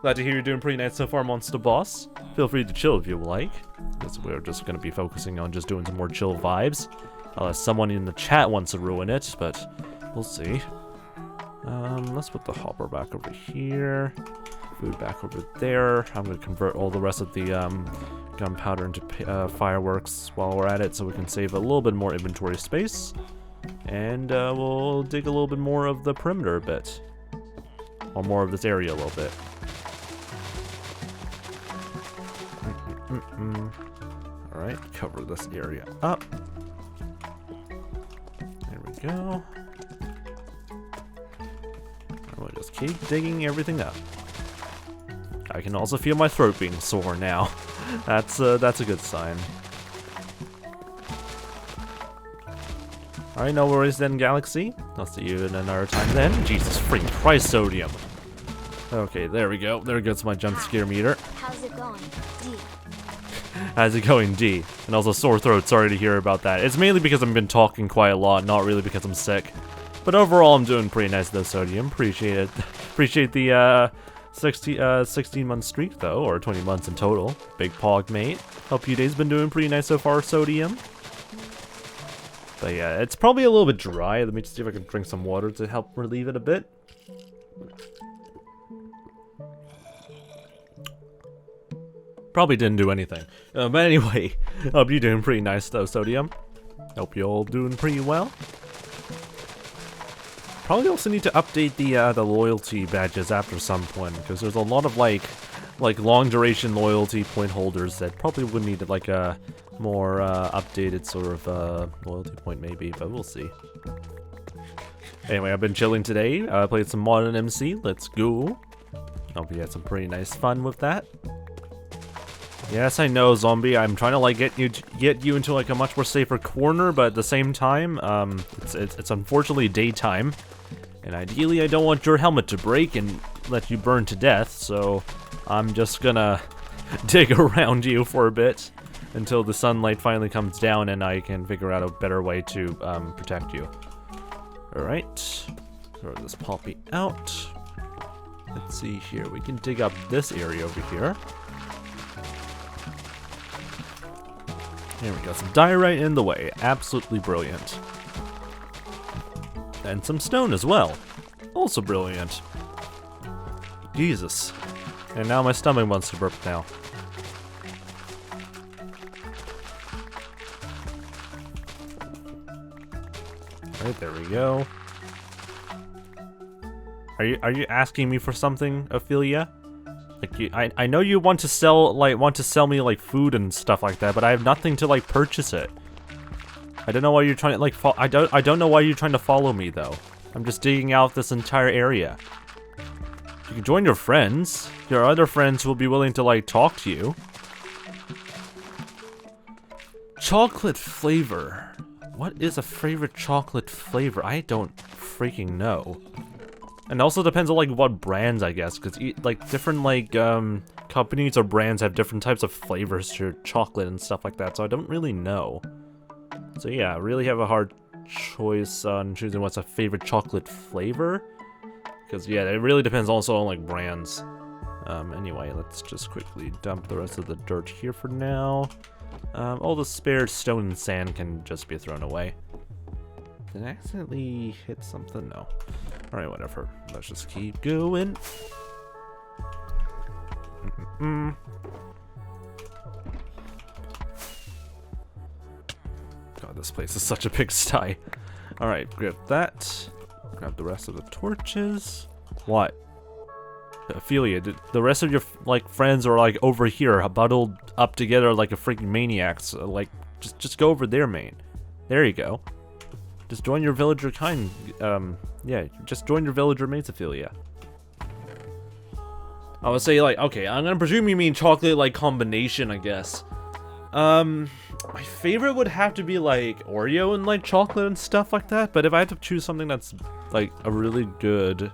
Glad to hear you're doing pretty nice so far, Monster Boss. Feel free to chill if you like. Because we're just going to be focusing on just doing some more chill vibes. Unless someone in the chat wants to ruin it, but we'll see. Let's put the hopper back over here. Food back over there. I'm going to convert all the rest of the gunpowder into fireworks while we're at it, so we can save a little bit more inventory space. And we'll dig a little bit more of the perimeter a bit. Or more of this area a little bit. Alright, cover this area up. There we go. And we'll just keep digging everything up. I can also feel my throat being sore now. That's a good sign. Alright, no worries then, Galaxy. I'll see you in another time then. Jesus freaking Christ, sodium. Okay, there we go. There goes my jump scare meter. How's it going, D? How's it going, D? And also sore throat, sorry to hear about that. It's mainly because I've been talking quite a lot, not really because I'm sick. But overall, I'm doing pretty nice though, Sodium. Appreciate it. Appreciate the 16-month streak though, or 20 months in total. Big pog, mate. Hope your day's been doing pretty nice so far, Sodium. But yeah, it's probably a little bit dry. Let me just see if I can drink some water to help relieve it a bit. Probably didn't do anything. But anyway, hope you're doing pretty nice though, Sodium. Hope you're all doing pretty well. Probably also need to update the loyalty badges after some point, because there's a lot of like long duration loyalty point holders that probably would need like a more updated sort of loyalty point maybe, but we'll see. Anyway, I've been chilling today. Played some Modern MC. Let's go. Hope you had some pretty nice fun with that. Yes, I know, Zombie. I'm trying to like get you into like a much more safer corner, but at the same time, it's unfortunately daytime, and ideally I don't want your helmet to break and let you burn to death. So I'm just gonna dig around you for a bit until the sunlight finally comes down and I can figure out a better way to protect you. All right, throw this poppy out. Let's see here. We can dig up this area over here. There we go, some diorite in the way. Absolutely brilliant. And some stone as well. Also brilliant. Jesus. And now my stomach wants to burp now. Alright, there we go. Are you asking me for something, Ophelia? Like I know you want to sell me like food and stuff like that, but I have nothing to like purchase it. I don't know why you're trying to like I don't know why you're trying to follow me though. I'm just digging out this entire area. You can join your friends. Your other friends will be willing to like talk to you. Chocolate flavor. What is a favorite chocolate flavor? I don't freaking know. And also depends on like what brands, I guess, because like different like companies or brands have different types of flavors to chocolate and stuff like that, so I don't really know. So yeah, I really have a hard choice on choosing what's a favorite chocolate flavor, because yeah, it really depends also on like brands. Anyway, let's just quickly dump the rest of the dirt here for now. All the spare stone and sand can just be thrown away. Did I accidentally hit something? No. Alright, whatever. Let's just keep going. God, this place is such a pigsty. Alright, grab that. Grab the rest of the torches. What? Ophelia, the rest of your like friends are like over here, huddled up together like a freaking maniac. So, like, just go over there, mate. There you go. Just join your villager kind. Yeah, just join your villager mates, Ophelia. I would say, like, okay, I'm gonna presume you mean chocolate like combination, I guess. My favorite would have to be like Oreo and like chocolate and stuff like that. But if I had to choose something that's like a really good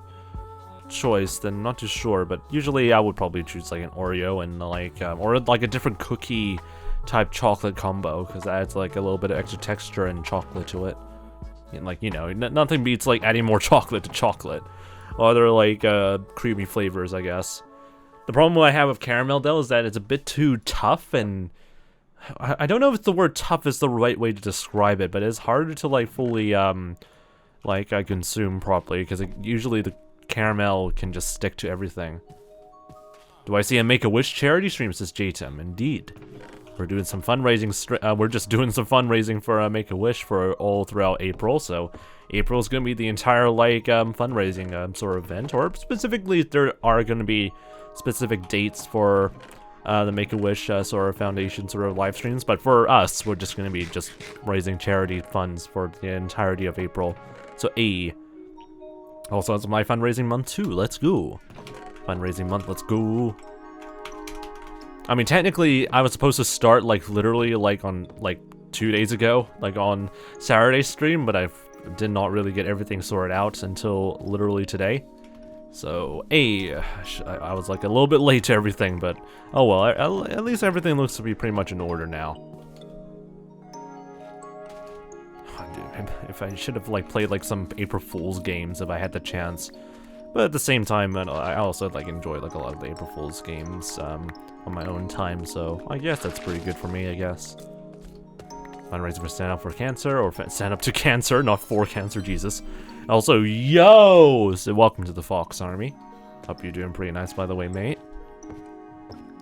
choice, then I'm not too sure. But usually I would probably choose like an Oreo and like or like a different cookie type chocolate combo, because that adds like a little bit of extra texture and chocolate to it. And like, you know, nothing beats like adding more chocolate to chocolate. Or other like creamy flavors, I guess. The problem I have with caramel though is that it's a bit too tough, and I don't know if the word tough is the right way to describe it, but it's harder to like fully consume properly, because usually the caramel can just stick to everything. Do I see a Make-A-Wish charity stream, says J-Tim? Indeed. We're doing some fundraising. We're just doing some fundraising for Make-A-Wish for all throughout April. So April is going to be the entire like fundraising sort of event, or specifically there are going to be specific dates for the Make-A-Wish sort of foundation sort of live streams. But for us, we're just going to be just raising charity funds for the entirety of April. So also it's my fundraising month too. Let's go. Fundraising month. Let's go. I mean, technically, I was supposed to start, like, literally, like, on, like, 2 days ago, like, on Saturday's stream, but I did not really get everything sorted out until literally today. So, I was, like, a little bit late to everything, but, oh well, at least everything looks to be pretty much in order now. Oh, dude, if I should have, like, played, like, some April Fool's games if I had the chance. But at the same time, I also, like, enjoy, like, a lot of the April Fool's games, on my own time, so I guess that's pretty good for me, I guess. Fundraising for Stand Up for Cancer, or Stand Up to Cancer, not for cancer, Jesus. Also, yo! So welcome to the Fox Army. Hope you're doing pretty nice, by the way, mate.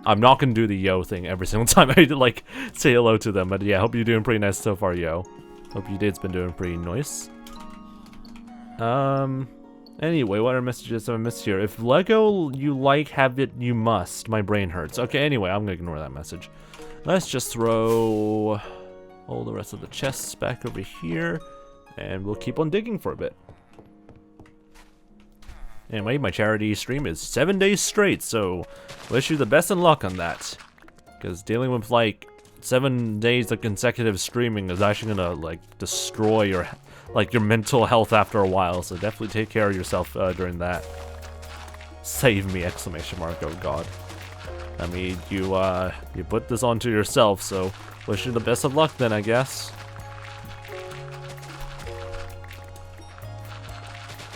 I'm not gonna do the yo thing every single time I, like, say hello to them, but yeah, hope you're doing pretty nice so far, yo. Hope your day's been doing pretty nice. Anyway, what are messages I missed here? If Lego you like, have it, you must. My brain hurts. Okay, anyway, I'm gonna ignore that message. Let's just throw all the rest of the chests back over here, and we'll keep on digging for a bit. Anyway, my charity stream is 7 days straight, so wish you the best of luck on that. Because dealing with, like, 7 days of consecutive streaming is actually gonna, like, destroy your mental health after a while, so definitely take care of yourself during that. Save me, exclamation mark, oh god. I mean, you put this onto yourself, so wish you the best of luck then, I guess.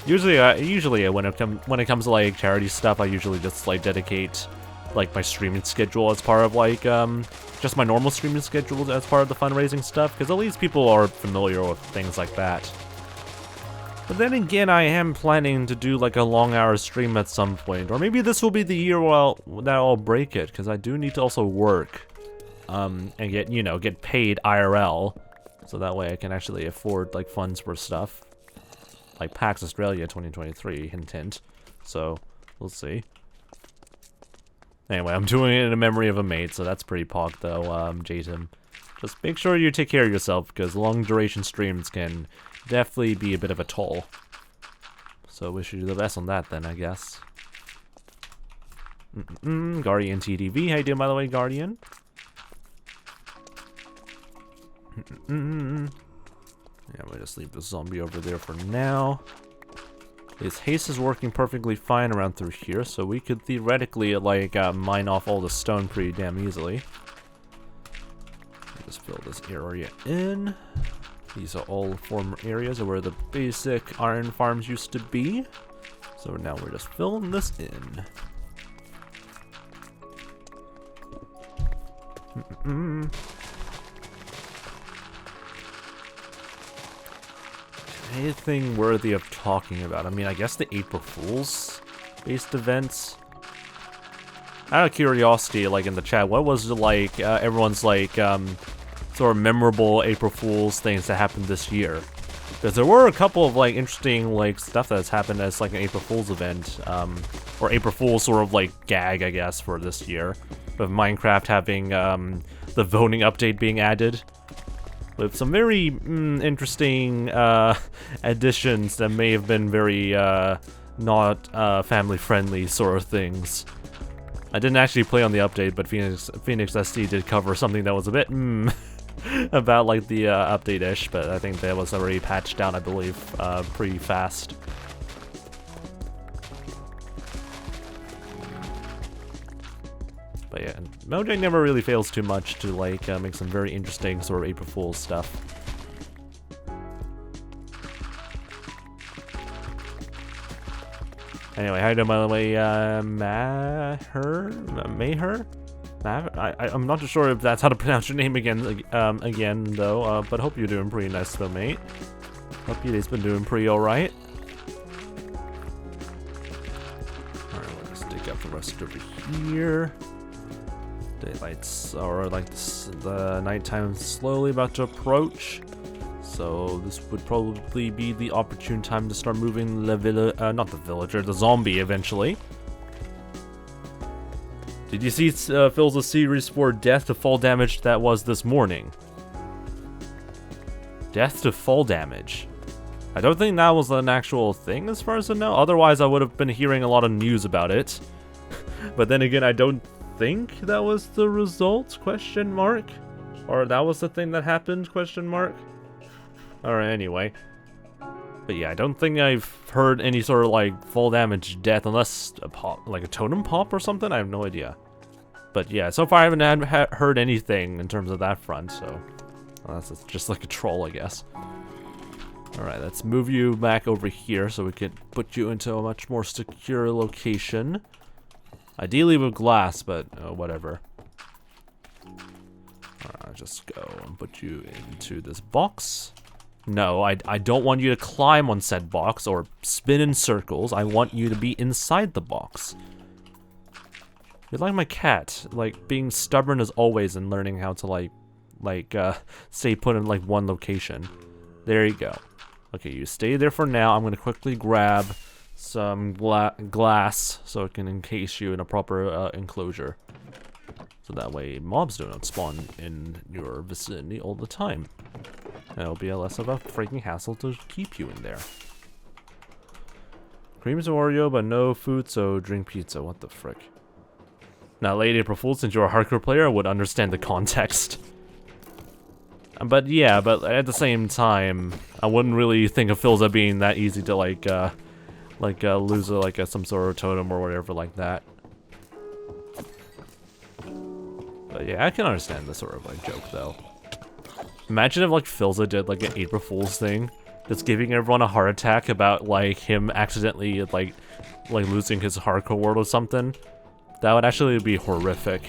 Usually when it comes to like charity stuff, I usually just like dedicate like my streaming schedule as part of like just my normal streaming schedule as part of the fundraising stuff, because at least people are familiar with things like that. But then again, I am planning to do like a long hour stream at some point, or maybe this will be the year that I'll break it, because I do need to also work and get paid IRL, so that way I can actually afford like funds for stuff like PAX Australia 2023, hint hint. So we'll see. Anyway, I'm doing it in a memory of a mate, so that's pretty pog though, Jason. Just make sure you take care of yourself, because long duration streams can definitely be a bit of a toll. So wish you the best on that then, I guess. Guardian TDV, how you doing by the way, Guardian? Yeah, we'll just leave the zombie over there for now. His haste is working perfectly fine around through here, so we could theoretically, like, mine off all the stone pretty damn easily. Just fill this area in. These are all former areas where the basic iron farms used to be. So now we're just filling this in. anything worthy of talking about? I mean, I guess the April Fool's based events. Out of curiosity, like in the chat, what was like everyone's like sort of memorable April Fool's things that happened this year? Because there were a couple of like interesting like stuff that's happened as like an April Fool's event, or April Fool's sort of like gag, I guess, for this year, with Minecraft having the voting update being added, with some very interesting additions that may have been very not family-friendly sort of things. I didn't actually play on the update, but Phoenix SC did cover something that was a bit about like the update-ish, but I think that was already patched down, I believe, pretty fast. But yeah, Mojang never really fails too much to like make some very interesting sort of April Fool's stuff. Anyway, how you doing, by the way, Mayher? I'm not too sure if that's how to pronounce your name again, though, but hope you're doing pretty nice, though, mate. Hope your day's been doing pretty alright. Alright, let's dig up the rest over here. Daylight's, or like the nighttime slowly about to approach. So this would probably be the opportune time to start moving the zombie eventually. Did you see Phil's series for death to fall damage that was this morning? Death to fall damage. I don't think that was an actual thing as far as I know. Otherwise I would have been hearing a lot of news about it. But then again, I don't think that was the result, question mark? Or that was the thing that happened, question mark? Alright, anyway. But yeah, I don't think I've heard any sort of like full damage death unless a pop, like a totem pop or something. I have no idea. But yeah, so far I haven't heard anything in terms of that front, so well, that's just like a troll, I guess. Alright, let's move you back over here so we can put you into a much more secure location. Ideally with glass, but whatever. Alright, just go and put you into this box. No, I don't want you to climb on said box or spin in circles. I want you to be inside the box. You're like my cat, like being stubborn as always and learning how to stay put in like one location. There you go. Okay, you stay there for now. I'm gonna quickly grab some glass so it can encase you in a proper enclosure. So that way mobs don't spawn in your vicinity all the time. It'll be less of a freaking hassle to keep you in there. Cream's Oreo, but no food, so drink pizza. What the frick? Now, late April Fool, since you're a hardcore player, I would understand the context. But yeah, but at the same time, I wouldn't really think of Philza being that easy to lose some sort of totem or whatever like that. But yeah, I can understand this sort of like joke though. Imagine if like Philza did like an April Fool's thing, just giving everyone a heart attack about like him accidentally like losing his hardcore world or something. That would actually be horrific.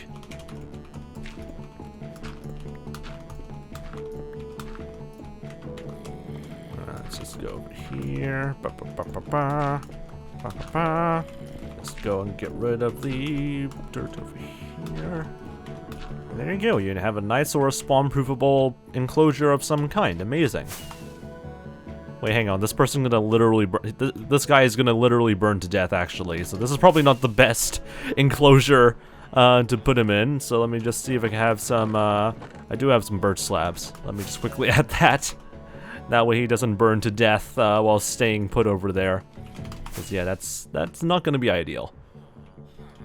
Let's just go over here. Let's go and get rid of the dirt over here. There you go, you have a nice or spawn-proofable enclosure of some kind. Amazing. Wait, hang on, this person gonna literally this guy is gonna literally burn to death, actually, so this is probably not the best enclosure to put him in, so let me just see if I can have some, I do have some birch slabs. Let me just quickly add that. That way he doesn't burn to death while staying put over there. Because yeah, that's not gonna be ideal.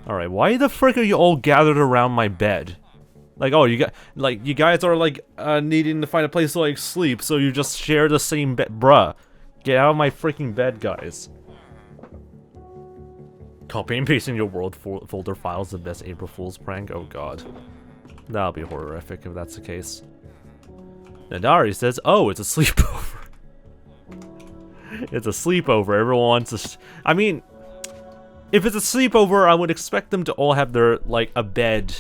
Alright, why the frick are you all gathered around my bed? Like, oh, you guys are like needing to find a place to like sleep, so you just share the same bed. Bruh, get out of my freaking bed, guys. Copy and pasting your world folder files, the best April Fool's prank. Oh god, that'll be horrific if that's the case. Nadari says, "Oh, it's a sleepover." It's a sleepover. Everyone wants to. I mean, if it's a sleepover, I would expect them to all have their like a bed.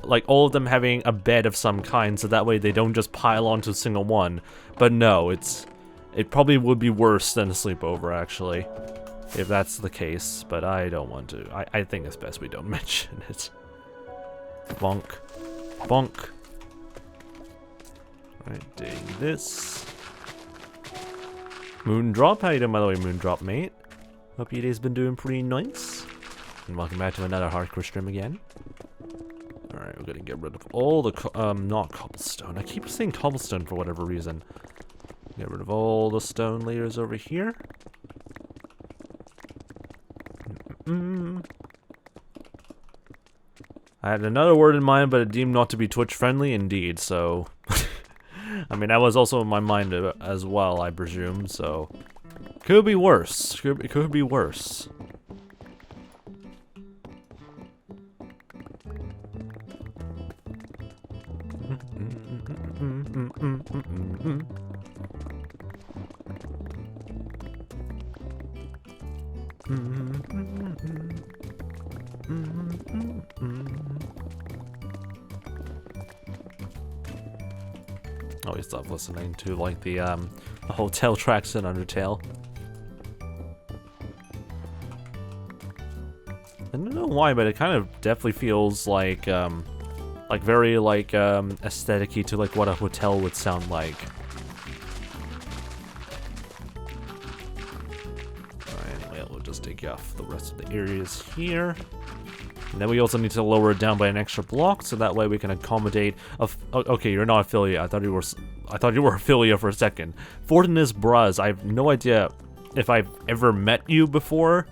Like, all of them having a bed of some kind, so that way they don't just pile onto a single one. But no, it's It probably would be worse than a sleepover, actually, if that's the case, but I don't want to. I think it's best we don't mention it. Bonk. Bonk. Alright, doing this. Moondrop, how you doing by the way, Moondrop mate? Hope your day's been doing pretty nice. And welcome back to another hardcore stream again. Alright, we're gonna get rid of all the, not cobblestone. I keep saying cobblestone for whatever reason. Get rid of all the stone layers over here. I had another word in mind, but it deemed not to be Twitch friendly indeed, so... I mean, that was also in my mind as well, I presume, so... Could be worse. Could be worse. Always stop listening to like the hotel tracks in Undertale. I don't know why, but it kind of definitely feels like very aesthetic-y to like what a hotel would sound like. Alright, well, we'll just take off the rest of the areas here. And then we also need to lower it down by an extra block, so that way we can accommodate. Okay, you're not affiliate. I thought you were affiliate for a second. 𝗦cije𝗰𝗶𝗟𝗀, I have no idea if I've ever met you before,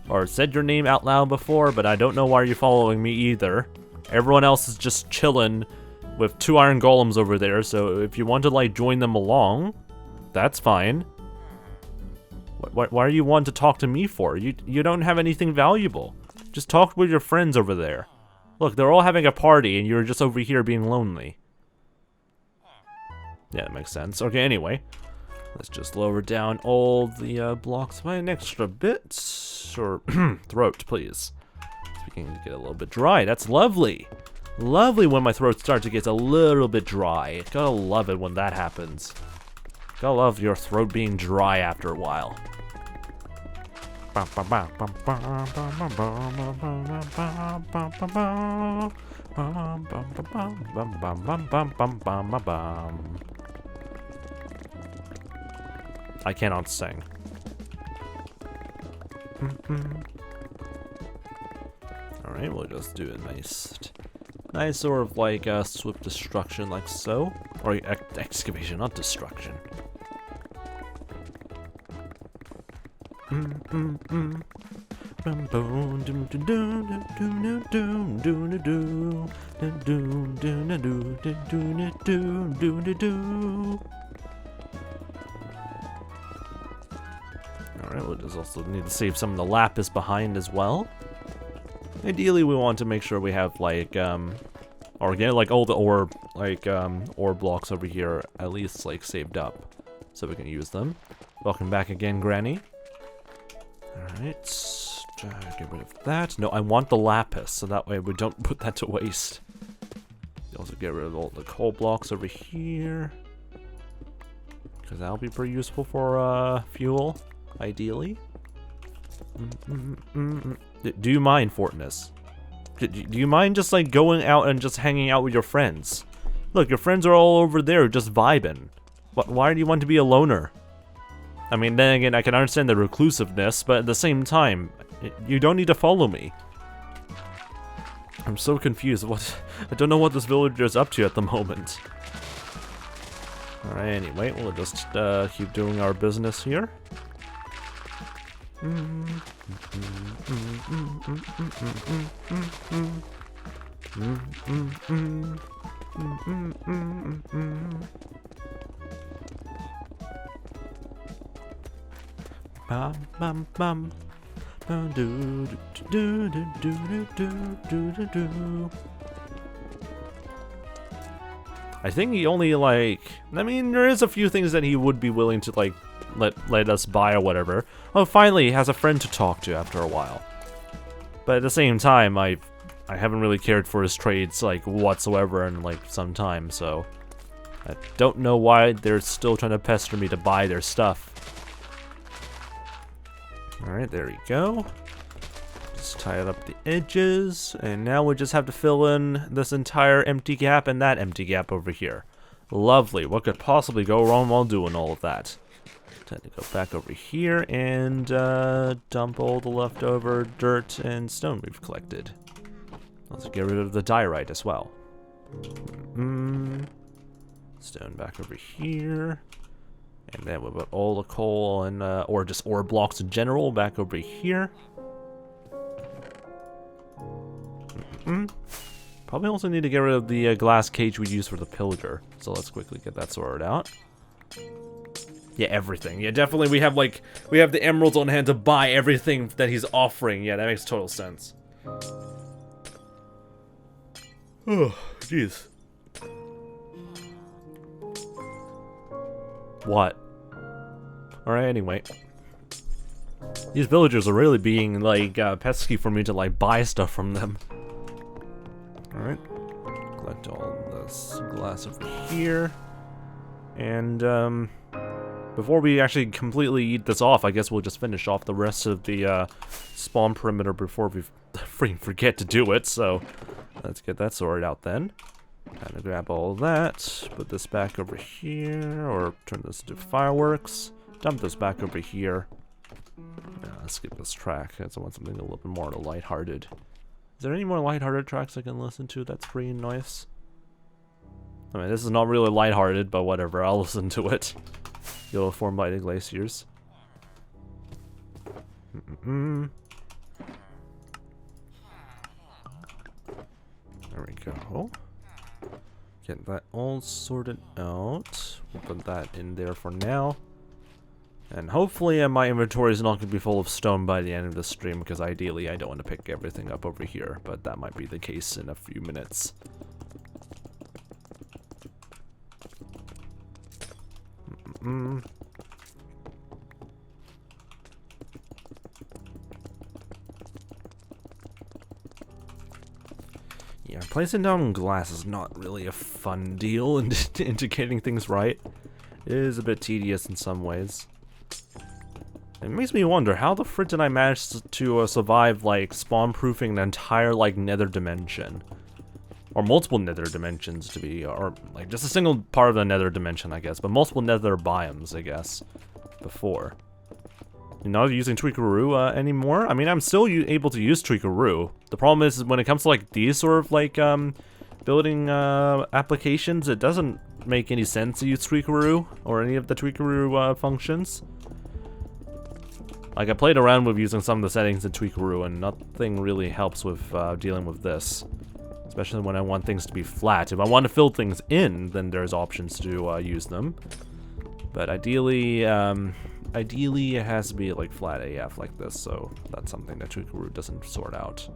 or said your name out loud before, but I don't know why you're following me either. Everyone else is just chilling with 2 iron golems over there, so if you want to like join them along, that's fine. Why are you wanting to talk to me for? You don't have anything valuable. Just talk with your friends over there. Look, they're all having a party and you're just over here being lonely. Yeah, that makes sense. Okay, anyway. Let's just lower down all the blocks by an extra bit. Or throat, please. So we can get a little bit dry. That's lovely. Lovely when my throat starts to get a little bit dry. Gotta love it when that happens. Gotta love your throat being dry after a while. I cannot sing. Alright, we'll just do a nice sort of like swift destruction like so. Or excavation, not destruction. Alright, we'll just also need to save some of the lapis behind as well. Ideally, we want to make sure we have like, or get like all the ore, like, ore blocks over here at least like saved up, so we can use them. Welcome back again, Granny. Alright, get rid of that. No, I want the lapis, so that way we don't put that to waste. Also get rid of all the coal blocks over here, because that'll be pretty useful for fuel, ideally. Do you mind, 𝗦cije? Do you mind just like going out and just hanging out with your friends? Look, your friends are all over there just vibing. Why do you want to be a loner? I mean, then again, I can understand the reclusiveness, but at the same time, you don't need to follow me. I'm so confused. I don't know what this villager is up to at the moment. Alright, anyway, we'll just keep doing our business here. Bum bum bum. Do do do do do do do. I think he only like. I mean, there is a few things that he would be willing to like let us buy or whatever. Oh, finally, he has a friend to talk to after a while. But at the same time, I haven't really cared for his trades like whatsoever in like some time. So I don't know why they're still trying to pester me to buy their stuff. Alright, there we go. Just tie it up the edges, and now we just have to fill in this entire empty gap and that empty gap over here. Lovely. What could possibly go wrong while doing all of that? Time to go back over here and dump all the leftover dirt and stone we've collected. Let's get rid of the diorite as well. Stone back over here. And then we'll put all the coal and, or just ore blocks in general back over here. Probably also need to get rid of the glass cage we used for the pillager. So let's quickly get that sorted out. Yeah, everything. Yeah, definitely we have the emeralds on hand to buy everything that he's offering. Yeah, that makes total sense. Oh, jeez. What? Alright, anyway. These villagers are really being, like, pesky for me to, like, buy stuff from them. Alright. Collect all this glass over here. And, before we actually completely eat this off, I guess we'll just finish off the rest of the, spawn perimeter before we freaking forget to do it, so let's get that sorted out then. Time to grab all that, put this back over here, or turn this into fireworks. Dump this back over here. Let's skip this track. I want something a little bit more lighthearted. Is there any more lighthearted tracks I can listen to? That's pretty nice. I mean, this is not really lighthearted, but whatever. I'll listen to it. Yellow formed by the glaciers. There we go. Get that all sorted out. We'll put that in there for now. And hopefully my inventory is not going to be full of stone by the end of the stream, because ideally I don't want to pick everything up over here, but that might be the case in a few minutes. Yeah, placing down glass is not really a fun deal into getting things right. It is a bit tedious in some ways. It makes me wonder, how the frick did I manage to survive, like, spawn-proofing the entire, like, nether dimension? Or multiple nether dimensions to be, or, like, just a single part of the nether dimension, I guess, but multiple nether biomes, I guess, before. You're not using 𝗦cie𝗰𝗶 anymore? I mean, I'm still able to use 𝗦cie𝗰𝗶. The problem is when it comes to, like, these sort of, like, building applications, it doesn't make any sense to use 𝗦cie𝗰𝗶 or any of the 𝗦cie𝗰𝗶 functions. Like, I played around with using some of the settings in 𝗦cie𝗰𝗶, and nothing really helps with dealing with this. Especially when I want things to be flat. If I want to fill things in, then there's options to use them. But ideally, ideally it has to be, like, flat AF like this, so that's something that 𝗦cie𝗰𝗶 doesn't sort out.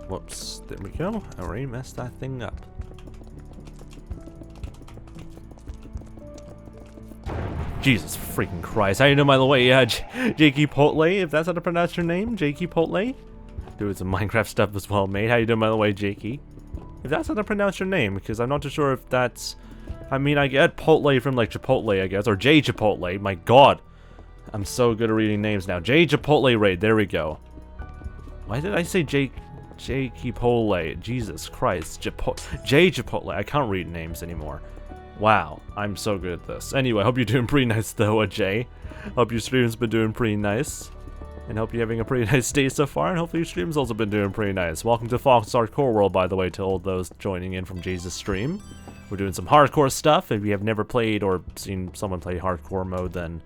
Whoops, there we go. I already messed that thing up. Jesus freaking Christ. How you doing, by the way? 𝗦cie𝗰𝗶, if that's how to pronounce your name? 𝗦cie𝗰𝗶? Doing some Minecraft stuff as well, mate. How you doing, by the way, Jakey? If that's how to pronounce your name, because I'm not too sure if that's... I mean, I get Potle from, like, Chipotle, I guess. Or 𝗦𝗰𝗶. My god. I'm so good at reading names now. 𝗦𝗰𝗶 raid. There we go. Why did I say 𝗦cie𝗰𝗶? Jesus Christ. 𝗦𝗰𝗶. I can't read names anymore. Wow, I'm so good at this. Anyway, hope you're doing pretty nice though, Jay. Hope your stream's been doing pretty nice. And hope you're having a pretty nice day so far, and hopefully your stream's also been doing pretty nice. Welcome to FoxNZ, by the way, to all those joining in from Jay's stream. We're doing some hardcore stuff. If you have never played or seen someone play hardcore mode, then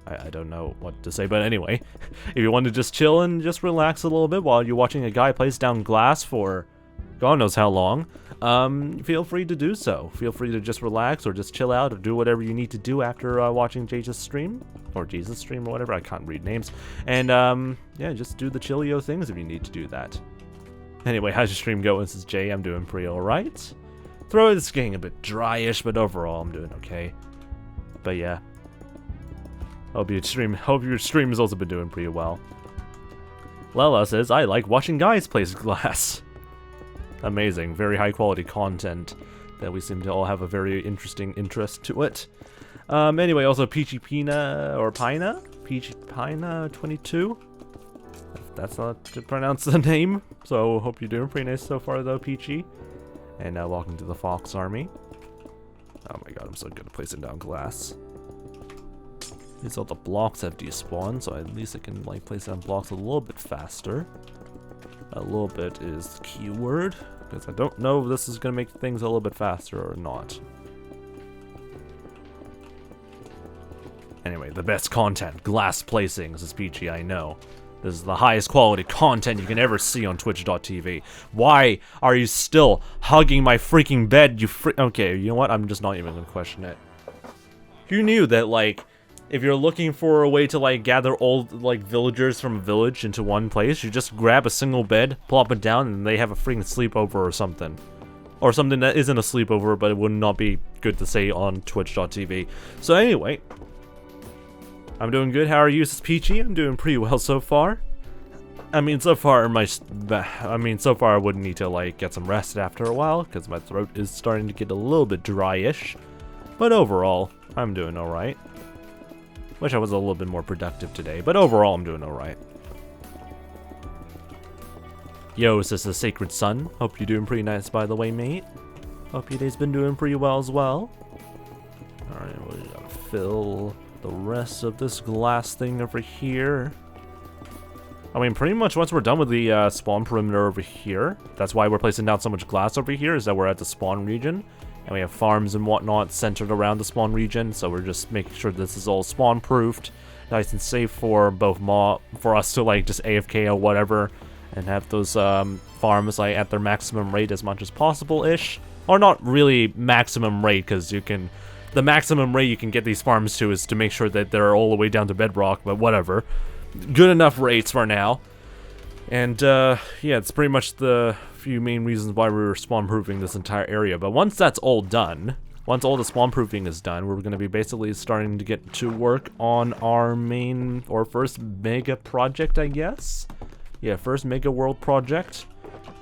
I don't know what to say. But anyway, if you want to just chill and just relax a little bit while you're watching a guy place down glass for God knows how long, feel free to do so. Feel free to just relax or just chill out or do whatever you need to do after watching Jesus stream. Or Jesus stream or whatever. I can't read names. And, yeah, just do the chillio things if you need to do that. Anyway, how's your stream going? This is Jay. I'm doing pretty alright. Throat is getting a bit dryish, but overall I'm doing okay. But yeah. Hope your stream has also been doing pretty well. Lela says, I like watching guys place glass. Amazing. Very high quality content that we seem to all have a very interesting interest to it. Anyway, also 𝗦cie𝗰𝗶𝗹 22. If that's not to pronounce the name. So hope you're doing pretty nice so far though, Peachy. And welcome to the Fox Army. Oh my god, I'm so good at placing down glass. These all the blocks have despawned, so at least I can like place down blocks a little bit faster. A little bit is the keyword, because I don't know if this is going to make things a little bit faster or not. Anyway, the best content, glass placings, is Peachy, I know. This is the highest quality content you can ever see on twitch.tv. Why are you still hugging my freaking bed, you Okay, you know what? I'm just not even going to question it. Who knew that, like, if you're looking for a way to, like, gather all, like, villagers from a village into one place, you just grab a single bed, plop it down, and they have a freaking sleepover or something. Or something that isn't a sleepover, but it would not be good to say on twitch.tv. So anyway, I'm doing good. How are you, this is Peachy? I'm doing pretty well so far. I mean, so far I wouldn't need to, like, get some rest after a while, because my throat is starting to get a little bit dry-ish. But overall, I'm doing alright. Wish I was a little bit more productive today, but overall I'm doing alright. Yo, this is the Sacred Sun. Hope you're doing pretty nice, by the way, mate. Hope your day's been doing pretty well as well. Alright, we gotta fill the rest of this glass thing over here. I mean, pretty much once we're done with the spawn perimeter over here, that's why we're placing down so much glass over here, is that we're at the spawn region. And we have farms and whatnot centered around the spawn region, so we're just making sure this is all spawn-proofed, nice and safe for both for us to, like, just AFK or whatever, and have those farms, like, at their maximum rate as much as possible-ish. Or not really maximum rate, because the maximum rate you can get these farms to is to make sure that they're all the way down to bedrock, but whatever. Good enough rates for now. And, yeah, it's pretty much the few main reasons why we were spawn-proofing this entire area. But once that's all done, once all the spawn-proofing is done, we're going to be basically starting to get to work on our main, or first mega project, I guess? Yeah, first mega world project.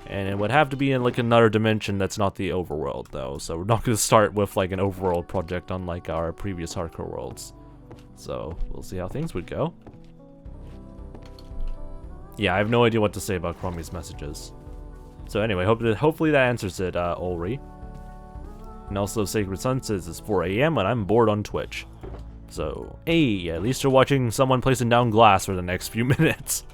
And it would have to be in, like, another dimension that's not the overworld, though. So we're not going to start with, like, an overworld project on, like, our previous hardcore worlds. So, we'll see how things would go. Yeah, I have no idea what to say about 𝗦ci𝗰𝗶𝗹's messages. So anyway, hopefully that answers it, 𝗦cie. And also, Sacred Sun says it's 4 AM and I'm bored on Twitch. So, hey, at least you're watching someone placing down glass for the next few minutes.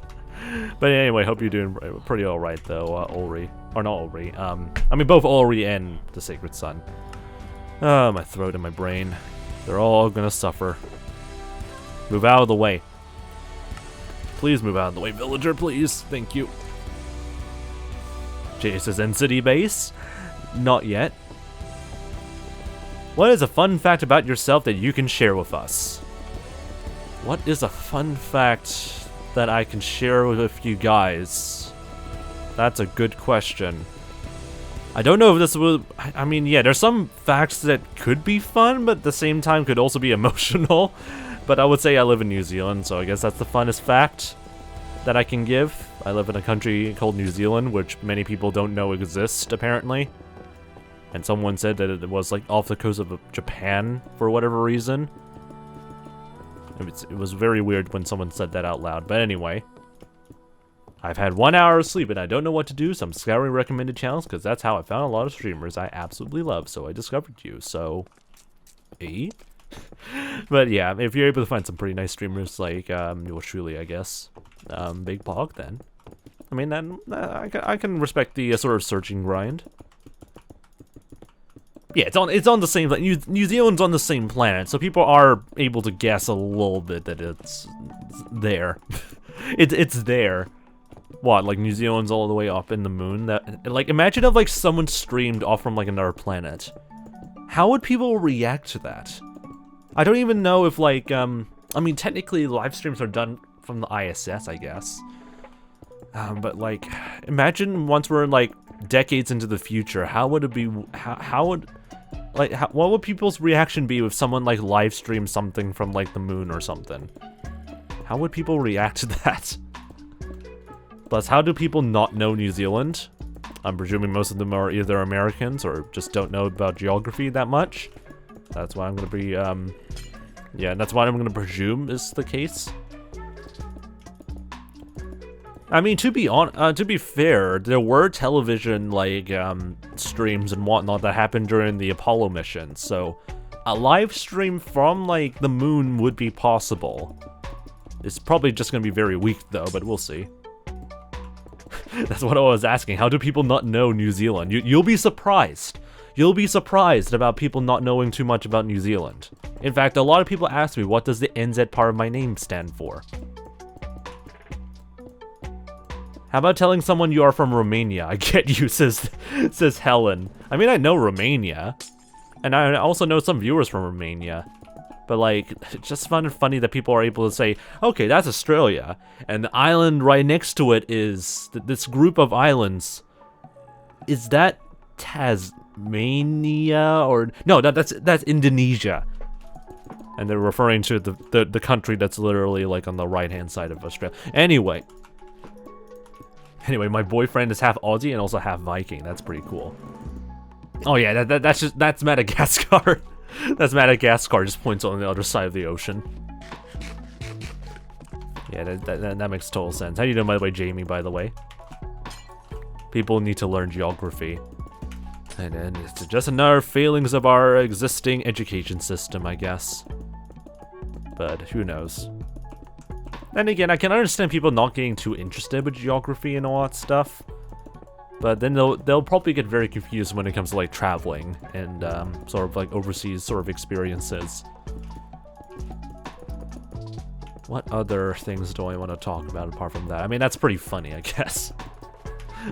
But anyway, hope you're doing pretty alright though, 𝗦cie. Or not 𝗦cie, I mean both 𝗦cie and the Sacred Sun. My throat and my brain. They're all gonna suffer. Move out of the way. Please move out of the way, villager, please. Thank you. Jay says, "End city base?" Not yet. What is a fun fact about yourself that you can share with us? What is a fun fact that I can share with you guys? That's a good question. I don't know if this will... I mean, yeah, there's some facts that could be fun, but at the same time could also be emotional. But I would say I live in New Zealand, so I guess that's the funnest fact that I can give. I live in a country called New Zealand, which many people don't know exists, apparently. And someone said that it was, like, off the coast of Japan, for whatever reason. It was very weird when someone said that out loud. But anyway, I've had 1 hour of sleep, and I don't know what to do, so I'm scouring recommended channels, because that's how I found a lot of streamers I absolutely love, so I discovered you, so... Eh? But yeah, if you're able to find some pretty nice streamers like yours truly, I guess, Big Pog, then I mean, then I can respect the sort of searching grind. Yeah, it's on the same. New Zealand's on the same planet, so people are able to guess a little bit that it's there. it's there. What, like New Zealand's all the way up in the moon? That, like, imagine if like someone streamed off from like another planet. How would people react to that? I don't even know if, like, I mean, technically live streams are done from the ISS, I guess. But, like, imagine once we're, like, decades into the future, how would it be, what would people's reaction be if someone, like, live streamed something from, like, the moon or something? How would people react to that? Plus, how do people not know New Zealand? I'm presuming most of them are either Americans or just don't know about geography that much. That's why I'm gonna be, yeah, that's what I'm gonna presume is the case. I mean, to be fair, there were television, like, streams and whatnot that happened during the Apollo mission, so a live stream from, like, the moon would be possible. It's probably just gonna be very weak, though, but we'll see. That's what I was asking. How do people not know New Zealand? You'll be surprised. You'll be surprised about people not knowing too much about New Zealand. In fact, a lot of people ask me, what does the NZ part of my name stand for? How about telling someone you are from Romania? I get you, says Helen. I mean, I know Romania. And I also know some viewers from Romania. But, like, it's just funny that people are able to say, okay, that's Australia. And the island right next to it is this group of islands. Is that Tasmania? Or no, that's Indonesia. And they're referring to the country that's literally, like, on the right-hand side of Australia. Anyway, my boyfriend is half Aussie and also half Viking. That's pretty cool. Oh yeah, that's Madagascar. That's Madagascar. Just points on the other side of the ocean. Yeah, that makes total sense. How you doing, by the way, Jamie? By the way, people need to learn geography, and it's just another failings of our existing education system, I guess. But who knows? Then again, I can understand people not getting too interested with geography and all that stuff. But then they'll probably get very confused when it comes to, like, traveling and sort of like overseas sort of experiences. What other things do I want to talk about apart from that? I mean, that's pretty funny, I guess.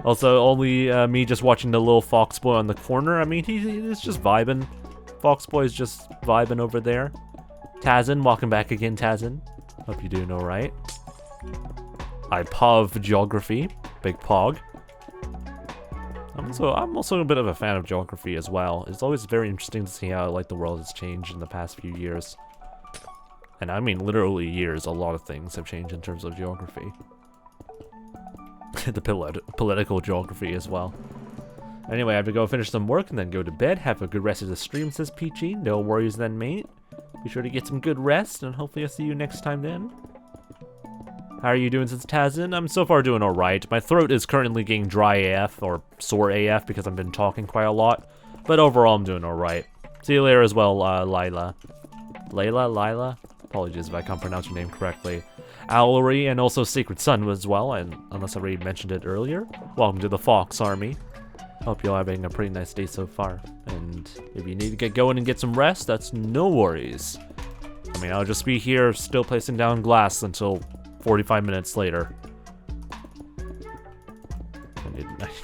Also, only me just watching the little fox boy on the corner. I mean, he's just vibing. Fox boy is just vibing over there. Tazin, welcome back again, Tazin. Hope you're doing alright. I pov geography. Big pog. I'm also a bit of a fan of geography as well. It's always very interesting to see how, like, the world has changed in the past few years. And I mean literally years, a lot of things have changed in terms of geography. The political geography as well. Anyway, I have to go finish some work and then go to bed. Have a good rest of the stream, says Peachy. No worries then, mate. Be sure to get some good rest, and hopefully I'll see you next time then. How are you doing, since Tazin? I'm so far doing alright. My throat is currently getting dry AF, or sore AF, because I've been talking quite a lot. But overall, I'm doing alright. See you later as well, Lila. Lila? Apologies if I can't pronounce your name correctly. Owlery, and also Sacred Sun as well, and unless I already mentioned it earlier. Welcome to the Fox Army. Hope you're having a pretty nice day so far. And if you need to get going and get some rest, that's no worries. I mean, I'll just be here still placing down glass until 45 minutes later. I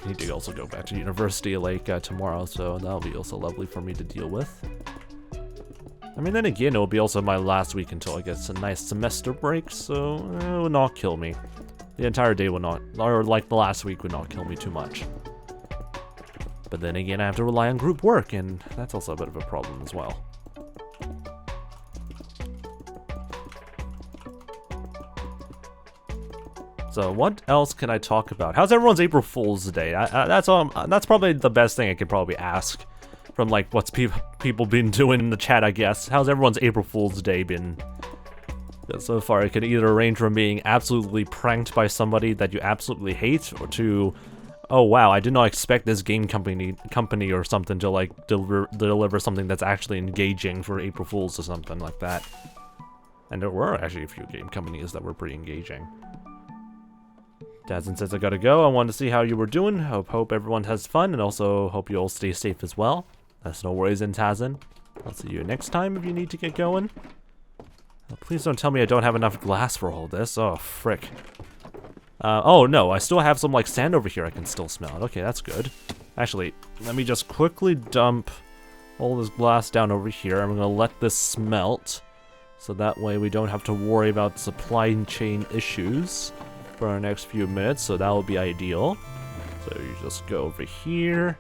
need to also go back to university like tomorrow, so that'll be also lovely for me to deal with. I mean, then again, it'll be also my last week until I get a nice semester break, so it will not kill me. The entire day will not, or like the last week would not kill me too much. But then again, I have to rely on group work, and that's also a bit of a problem as well. So what else can I talk about? How's everyone's April Fool's Day? That's probably the best thing I could probably ask from, like, what's people been doing in the chat, I guess. How's everyone's April Fool's Day been? So far, it could either range from being absolutely pranked by somebody that you absolutely hate, or to, oh wow, I did not expect this game company or something to, like, deliver something that's actually engaging for April Fools or something like that. And there were actually a few game companies that were pretty engaging. Dazin says I gotta go. I wanted to see how you were doing. Hope everyone has fun, and also hope you all stay safe as well. That's no worries in Tazin. I'll see you next time if you need to get going. Please don't tell me I don't have enough glass for all this. Oh, frick. Oh no, I still have some, like, sand over here I can still smell it. Okay, that's good. Actually, let me just quickly dump all this glass down over here. I'm gonna let this smelt, so that way we don't have to worry about supply chain issues for our next few minutes, so that will be ideal. So you just go over here.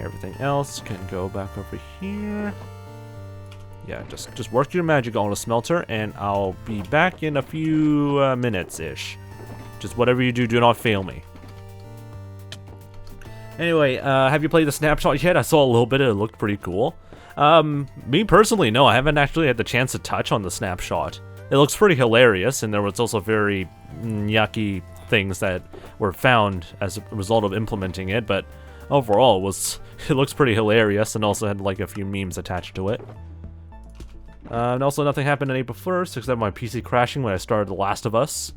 Everything else can go back over here. Yeah, just work your magic on the smelter, and I'll be back in a few minutes-ish. Just whatever you do, do not fail me. Anyway, have you played the snapshot yet? I saw a little bit, it looked pretty cool. Me personally, no, I haven't actually had the chance to touch on the snapshot. It looks pretty hilarious, and there was also very yucky things that were found as a result of implementing it, but overall, it looks pretty hilarious, and also had like a few memes attached to it. And also nothing happened on April 1st, except my PC crashing when I started The Last of Us.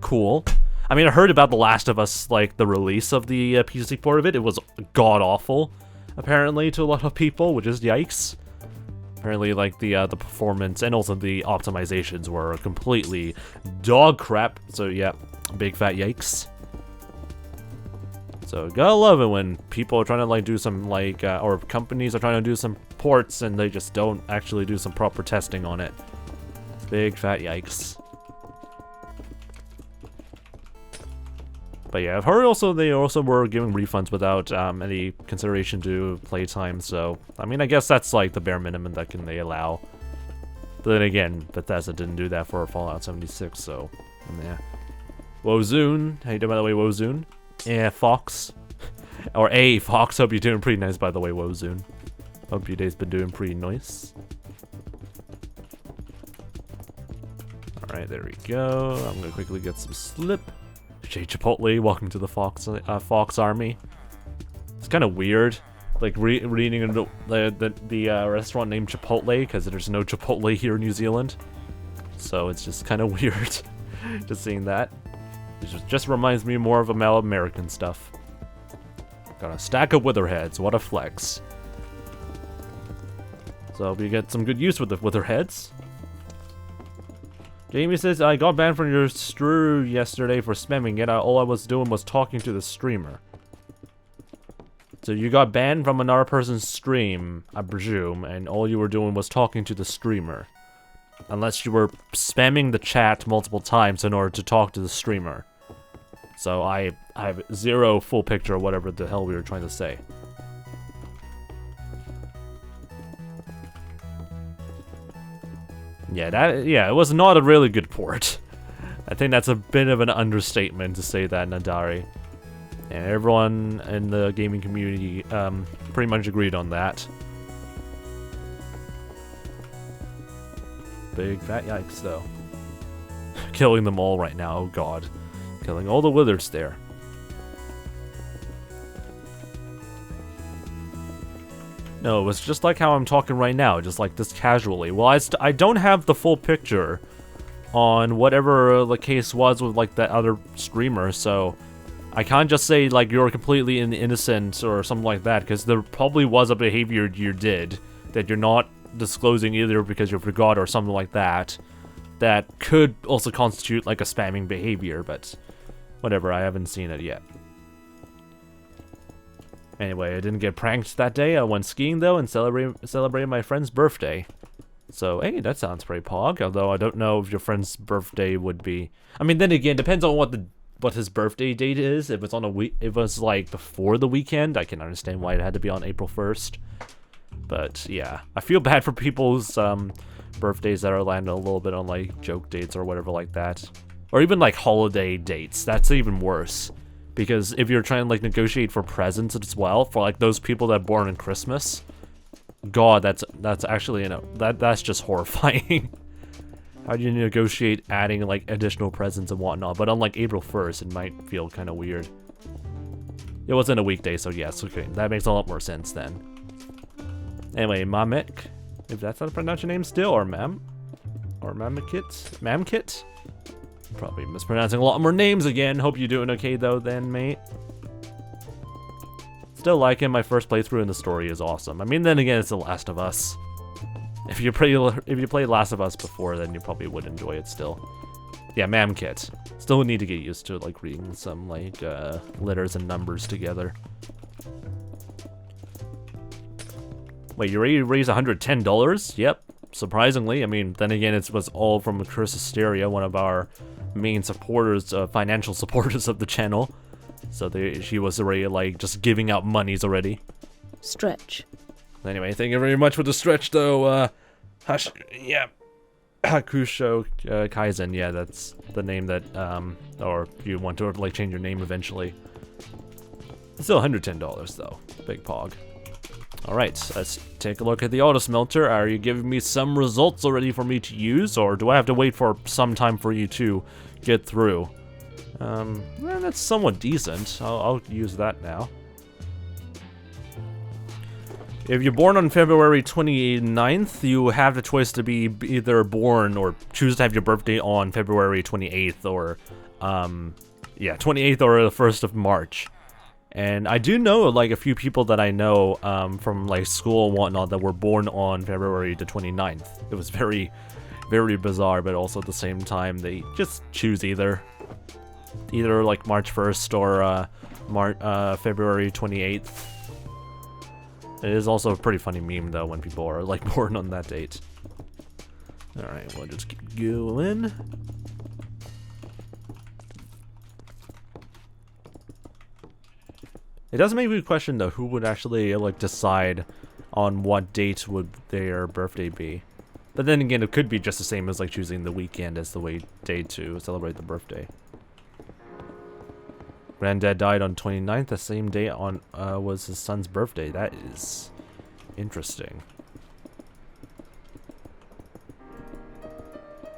Cool. I mean, I heard about The Last of Us, like, the release of the PC port of it. It was god-awful, apparently, to a lot of people, which is yikes. Apparently, like, the performance and also the optimizations were completely dog crap. So, yeah, big fat yikes. So, gotta love it when people are trying to, like, do some, like, or companies are trying to do some ports and they just don't actually do some proper testing on it. Big fat yikes. But yeah, I've heard also they also were giving refunds without any consideration to playtime, so I mean, I guess that's like the bare minimum that they allow. But then again, Bethesda didn't do that for Fallout 76, so yeah. 𝗦cie𝗰𝗶, how you doing by the way, 𝗦cie𝗰𝗶? Yeah, Fox. Or a Fox, hope you're doing pretty nice by the way, 𝗦cie𝗰𝗶. Hope your day's been doing pretty nice. Alright, there we go. I'm gonna quickly get some slip. 𝗦cie𝗰𝗶, welcome to the Fox Army. It's kind of weird, like reading the restaurant named Chipotle, because there's no Chipotle here in New Zealand. So it's just kind of weird, just seeing that. It just reminds me more of American stuff. Got a stack of Witherheads, what a flex. So we get some good use with the Witherheads. Jamie says, I got banned from your stream yesterday for spamming it. All I was doing was talking to the streamer. So you got banned from another person's stream, I presume, and all you were doing was talking to the streamer. Unless you were spamming the chat multiple times in order to talk to the streamer. So I have zero full picture of whatever the hell we were trying to say. Yeah, it was not a really good port. I think that's a bit of an understatement to say that, Nadari. And everyone in the gaming community pretty much agreed on that. Big fat yikes, though. Killing them all right now, oh god. Killing all the withers there. No, it was just like how I'm talking right now, just like this casually. Well, I don't have the full picture on whatever the case was with like that other streamer, so I can't just say like you're completely innocent or something like that, because there probably was a behavior you did that you're not disclosing either because you forgot or something like that. That could also constitute like a spamming behavior, but whatever, I haven't seen it yet. Anyway, I didn't get pranked that day. I went skiing though and celebrated my friend's birthday. So, hey, that sounds pretty pog, although I don't know if your friend's birthday would be... I mean, then again, depends on what his birthday date is. If it's on if it was like before the weekend, I can understand why it had to be on April 1st. But yeah, I feel bad for people's birthdays that are landing a little bit on like joke dates or whatever like that. Or even like holiday dates. That's even worse. Because if you're trying to like negotiate for presents as well, for like those people that are born on Christmas, god, that's actually, that's just horrifying. How do you negotiate adding like additional presents and whatnot? But on like April 1st, it might feel kind of weird. It wasn't a weekday, so yes, okay, that makes a lot more sense then. Anyway, Mamek, if that's how to pronounce your name still, or Mam, or Mamkit. Probably mispronouncing a lot more names again. Hope you're doing okay though then, mate. Still like him. My first playthrough in the story is awesome. I mean, then again, it's The Last of Us. If you played Last of Us before, then you probably would enjoy it still. Yeah, Mamkit. Still need to get used to like reading some like letters and numbers together. Wait, you ready to raise $110? Yep. Surprisingly, I mean, then again, it was all from Chris Hysteria, one of our main supporters, financial supporters of the channel. So she was already like just giving out monies already. Stretch. Anyway, thank you very much for the stretch, though. Hush. Yeah. 𝗦ście𝗰𝗶𝗹, yeah, that's the name that, or you want to, like, change your name eventually. Still $110, though. Big pog. Alright, let's take a look at the auto smelter. Are you giving me some results already for me to use, or do I have to wait for some time for you to get through? Well, that's somewhat decent. I'll use that now. If you're born on February 29th, you have the choice to be either born or choose to have your birthday on February 28th or, yeah, 28th or the 1st of March. And I do know, like, a few people that I know, from, like, school and whatnot that were born on February the 29th. It was very, very bizarre, but also at the same time, they just choose either, like, March 1st or, February 28th. It is also a pretty funny meme, though, when people are, like, born on that date. Alright, we'll just keep going. It does make me question, though, who would actually, like, decide on what date would their birthday be. But then again, it could be just the same as, like, choosing the weekend as the day to celebrate the birthday. Granddad died on 29th, the same day on was his son's birthday. That is interesting.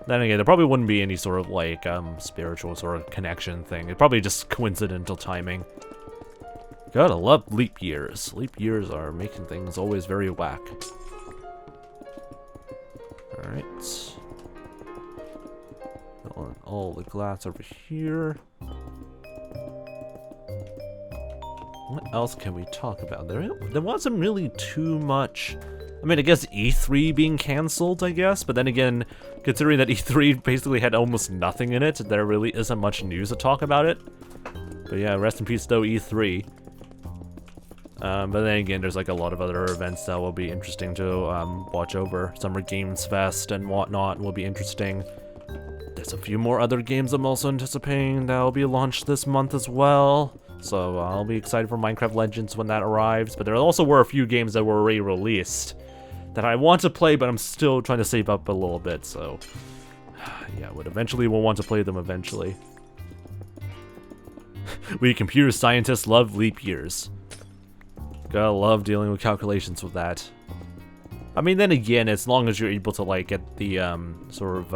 Then again, there probably wouldn't be any sort of like spiritual sort of connection thing. It's probably just coincidental timing. Gotta love leap years. Leap years are making things always very whack. Alright. All the glass over here. What else can we talk about? There wasn't really too much. I mean, I guess E3 being cancelled, I guess. But then again, considering that E3 basically had almost nothing in it, there really isn't much news to talk about it. But yeah, rest in peace though, E3. But then again, there's like a lot of other events that will be interesting to watch over. Summer Games Fest and whatnot will be interesting. There's a few more other games I'm also anticipating that will be launched this month as well. So I'll be excited for Minecraft Legends when that arrives. But there also were a few games that were already released that I want to play, but I'm still trying to save up a little bit. So yeah, we'll want to play them eventually. We computer scientists love leap years. Gotta love dealing with calculations with that. I mean, then again, as long as you're able to like get the sort of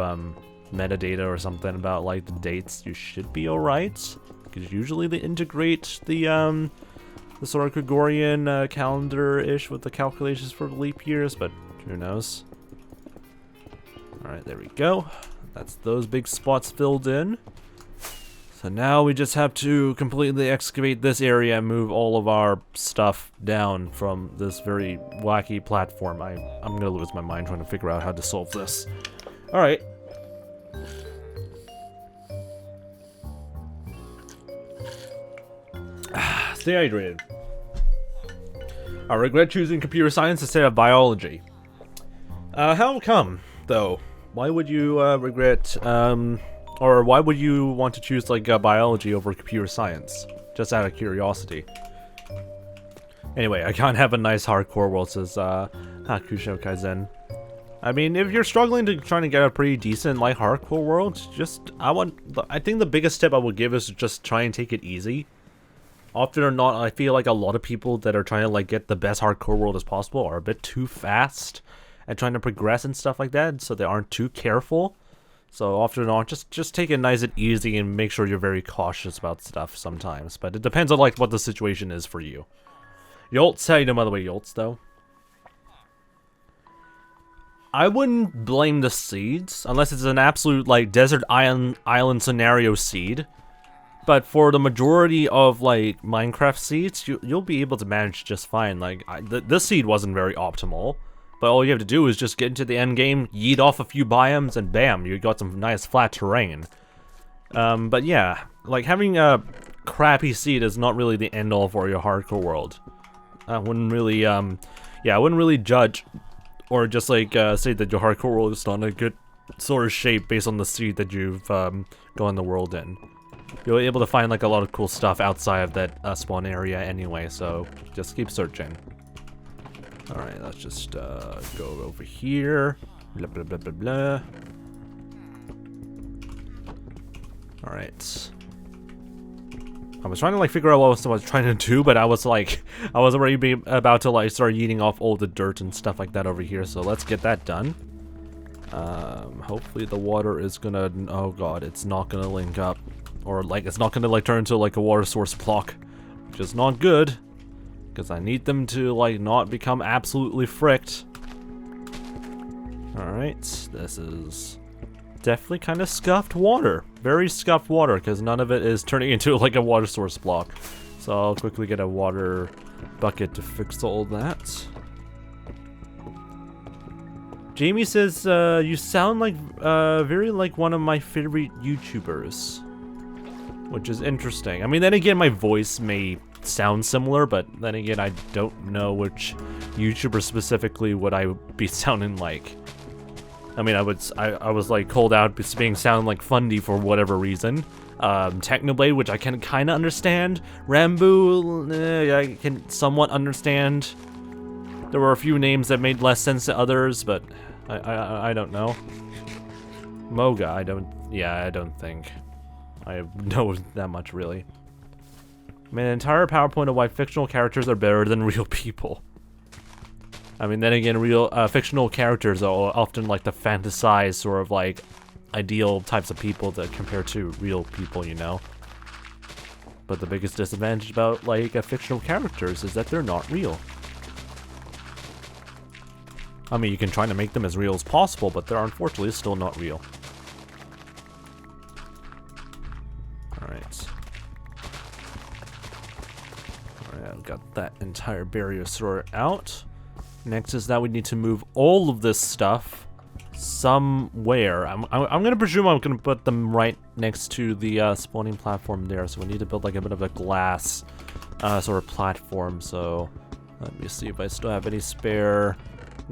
metadata or something about like the dates, you should be alright. Because usually they integrate the sort of Gregorian calendar-ish with the calculations for leap years, but who knows. Alright, there we go. That's those big spots filled in. So now we just have to completely excavate this area and move all of our stuff down from this very wacky platform. I'm gonna lose my mind trying to figure out how to solve this. Alright. Stay hydrated. I regret choosing computer science instead of biology. How come, though? Why would you regret, or why would you want to choose like biology over computer science? Just out of curiosity. Anyway, I can't have a nice hardcore world, says 𝗦ście𝗰𝗶𝗹. I mean, if you're struggling to trying to get a pretty decent like hardcore world, I think the biggest tip I would give is just try and take it easy. Often or not, I feel like a lot of people that are trying to like get the best hardcore world as possible are a bit too fast at trying to progress and stuff like that, so they aren't too careful. So often or not, just take it nice and easy and make sure you're very cautious about stuff sometimes. But it depends on like what the situation is for you. 𝗦ście, by the way, 𝗦ście though. I wouldn't blame the seeds unless it's an absolute like desert island scenario seed. But for the majority of like Minecraft seeds, you'll be able to manage just fine. Like this seed wasn't very optimal, but all you have to do is just get into the end game, yeet off a few biomes, and bam, you got some nice flat terrain. But yeah, like having a crappy seed is not really the end all for your hardcore world. I wouldn't really, I wouldn't really judge or just like say that your hardcore world is not in a good sort of shape based on the seed that you've gone the world in. You'll be able to find like a lot of cool stuff outside of that spawn area anyway, so just keep searching. Alright, let's just go over here. Blah blah blah blah blah. Alright. I was trying to like figure out what I was trying to do, but I was already about to like start eating off all the dirt and stuff like that over here, so let's get that done. Hopefully the water is gonna, oh god, it's not gonna link up. Or like, it's not gonna like turn into like a water source block, which is not good. Because I need them to like not become absolutely fricked. Alright, this is definitely kind of scuffed water. Very scuffed water, because none of it is turning into like a water source block. So I'll quickly get a water bucket to fix all that. Jamie says, you sound like, very like one of my favorite YouTubers. Which is interesting. I mean, then again, my voice may sound similar, but then again, I don't know which YouTuber specifically would I be sounding like. I mean, I was like called out as being sound like 𝗦cie for whatever reason. Technoblade, which I can kind of understand. 𝗦cie, I can somewhat understand. There were a few names that made less sense to others, but I don't know. Moga, I don't think I know that much, really. I mean, an entire PowerPoint of why fictional characters are better than real people. I mean, then again, fictional characters are often like the fantasized sort of like ideal types of people that compare to real people, you know? But the biggest disadvantage about like fictional characters is that they're not real. I mean, you can try to make them as real as possible, but they're unfortunately still not real. Alright. Alright, I've got that entire barrier sorted out. Next is that we need to move all of this stuff somewhere. I'm gonna presume I'm gonna put them right next to the spawning platform there, so we need to build like a bit of a glass sort of platform. So let me see if I still have any spare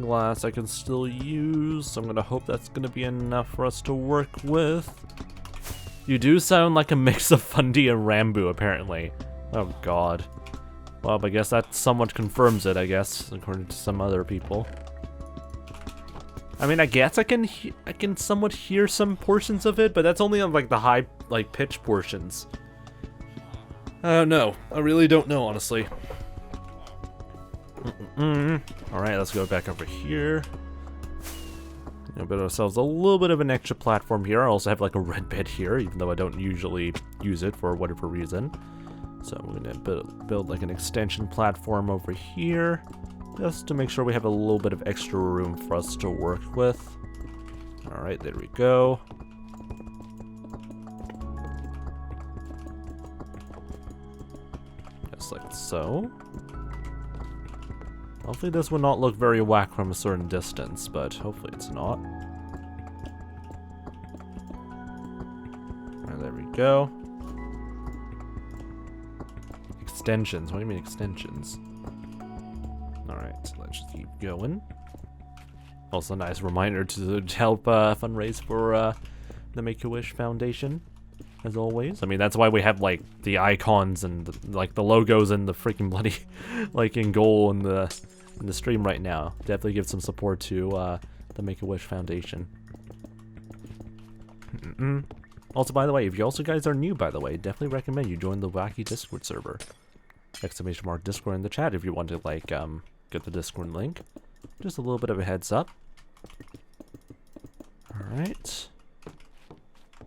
glass I can still use. I'm gonna hope that's gonna be enough for us to work with. You do sound like a mix of 𝗦cie and 𝗰𝗶, apparently. Oh god. Well, I guess that somewhat confirms it, I guess, according to some other people. I mean, I guess I can somewhat hear some portions of it, but that's only on like the high like pitch portions. I don't know. I really don't know, honestly. Alright, let's go back over here. Build ourselves a little bit of an extra platform here. I also have like a red bed here, even though I don't usually use it for whatever reason. So I'm gonna build like an extension platform over here, just to make sure we have a little bit of extra room for us to work with. Alright, there we go. Just like so. Hopefully this will not look very whack from a certain distance, but hopefully it's not. Alright, there we go. Extensions. What do you mean extensions? Alright, let's just keep going. Also a nice reminder to help fundraise for the Make-A-Wish Foundation, as always. I mean, that's why we have like the icons and like the logos and the freaking bloody like in goal in the stream right now. Definitely give some support to the Make-A-Wish Foundation. Also, by the way, if you also guys are new, by the way, definitely recommend you join the 𝗦cie Discord server. ! Discord in the chat if you want to like get the Discord link. Just a little bit of a heads up. Alright.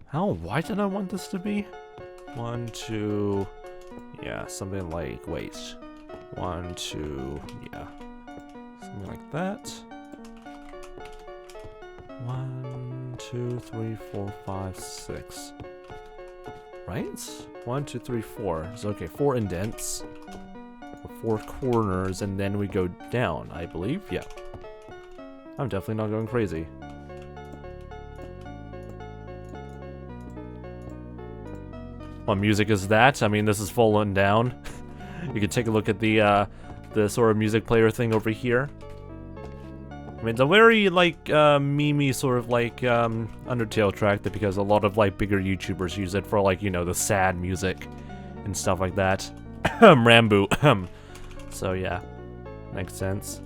How wide did I want this to be? 1, 2, yeah, something like, wait. 1, 2, yeah. Something like that. 1, 2, 3, 4, 5, 6. Right? 1, 2, 3, 4. So okay, 4 indents. 4 corners, and then we go down, I believe. Yeah. I'm definitely not going crazy. What music is that? I mean, this is fallen down. You can take a look at the sort of music player thing over here. I mean, it's a very, like, memey sort of, like, Undertale track, that because a lot of, like, bigger YouTubers use it for, like, you know, the sad music and stuff like that. 𝗰𝗶. So, yeah. Makes sense.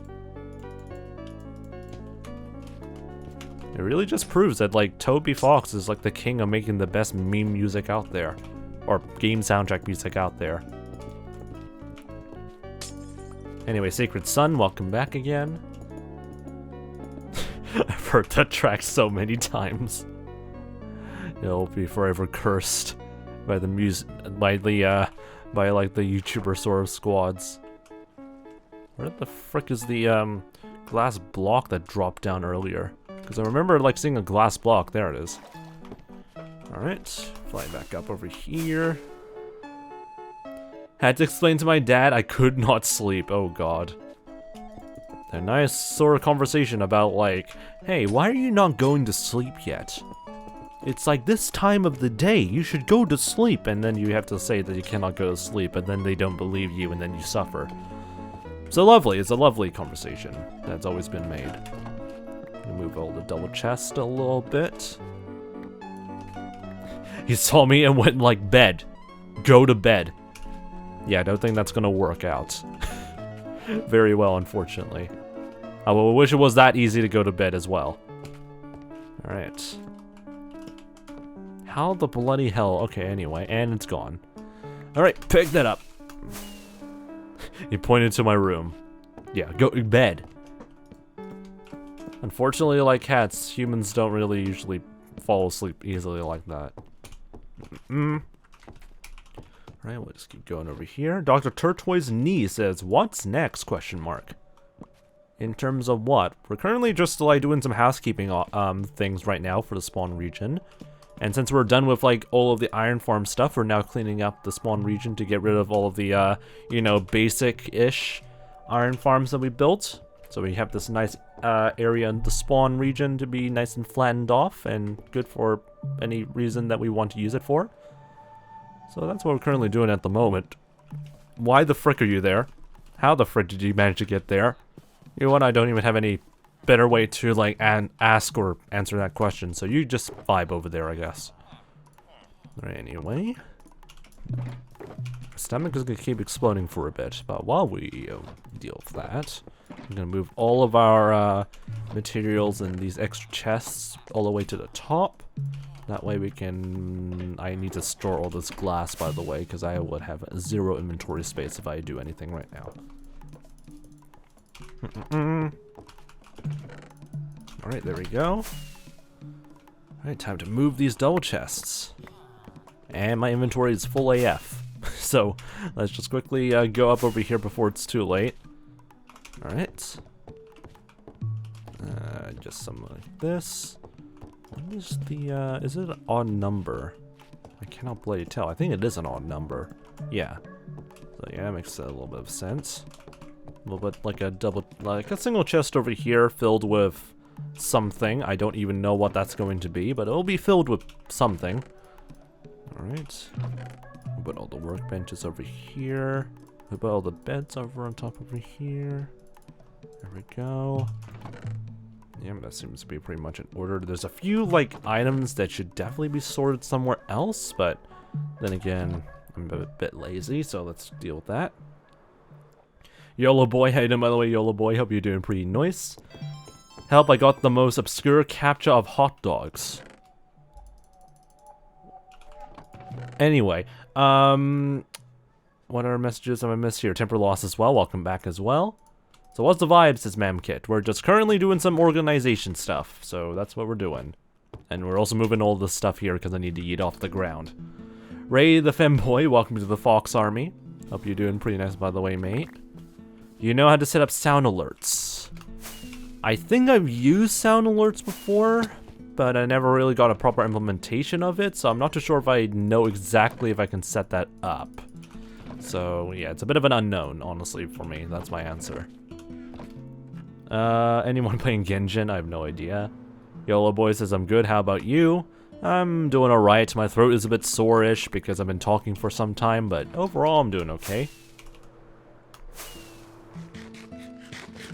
There really just proves that, like, 𝗏𝗶_𝗟𝗀 is, like, the king of making the best meme music out there. Or game soundtrack music out there. Anyway, Sacred Sun, welcome back again. I've heard that track so many times. It'll be forever cursed by the by like the YouTuber sort of squads. Where the frick is the glass block that dropped down earlier? Because I remember like seeing a glass block. There it is. Alright, fly back up over here. Had to explain to my dad I could not sleep. Oh god. A nice sort of conversation about like, hey, why are you not going to sleep yet? It's like this time of the day, you should go to sleep, and then you have to say that you cannot go to sleep, and then they don't believe you, and then you suffer. So lovely, it's a lovely conversation that's always been made. Move all the double chest a little bit. He saw me and went like, bed. Go to bed. Yeah, I don't think that's gonna work out. Very well, unfortunately. I wish it was that easy to go to bed as well. Alright. How the bloody hell? Okay, anyway, and it's gone. Alright, pick that up. He pointed to my room. Yeah, go to bed. Unfortunately, like cats, humans don't really usually fall asleep easily like that. Alright, we'll just keep going over here. Dr. Turtoise Knee says, what's next? Question mark. In terms of what? We're currently just like doing some housekeeping things right now for the spawn region. And since we're done with like all of the iron farm stuff, we're now cleaning up the spawn region to get rid of all of the you know, basic-ish iron farms that we built. So we have this nice area in the spawn region to be nice and flattened off and good for any reason that we want to use it for. So that's what we're currently doing at the moment. Why the frick are you there? How the frick did you manage to get there? You know what, I don't even have any better way to like ask or answer that question, so you just vibe over there, I guess. Alright, anyway. My stomach is gonna keep exploding for a bit, but while we deal with that, I'm gonna move all of our materials and these extra chests all the way to the top. That way we can... I need to store all this glass, by the way, because I would have 0 inventory space if I do anything right now. Alright, there we go. Alright, time to move these double chests. And my inventory is full AF. So, let's just quickly go up over here before it's too late. Alright. Just something like this. What is the, is it an odd number? I cannot bloody tell. I think it is an odd number. Yeah. So yeah, that makes a little bit of sense. A little bit like a single chest over here filled with something. I don't even know what that's going to be, but it'll be filled with something. Alright. We'll put all the workbenches over here. We'll put all the beds over on top over here. There we go. Yeah, that seems to be pretty much in order. There's a few, like, items that should definitely be sorted somewhere else, but then again, I'm a bit lazy, so let's deal with that. YOLO boy, how you doing, by the way, YOLO boy? Hope you're doing pretty nice. Help, I got the most obscure captcha of hot dogs. Anyway, what are messages have I missed here? Temper loss as well, welcome back as well. So what's the vibe, says Mamkit? We're just currently doing some organization stuff, so that's what we're doing. And we're also moving all this stuff here because I need to eat off the ground. Ray the Femboy, welcome to the Fox Army. Hope you're doing pretty nice, by the way, mate. You know how to set up sound alerts. I think I've used sound alerts before, but I never really got a proper implementation of it, so I'm not too sure if I know exactly if I can set that up. So yeah, it's a bit of an unknown, honestly, for me. That's my answer. Anyone playing Genshin? I have no idea. YOLO boy says I'm good, how about you? I'm doing alright. My throat is a bit sore-ish because I've been talking for some time, but overall I'm doing okay.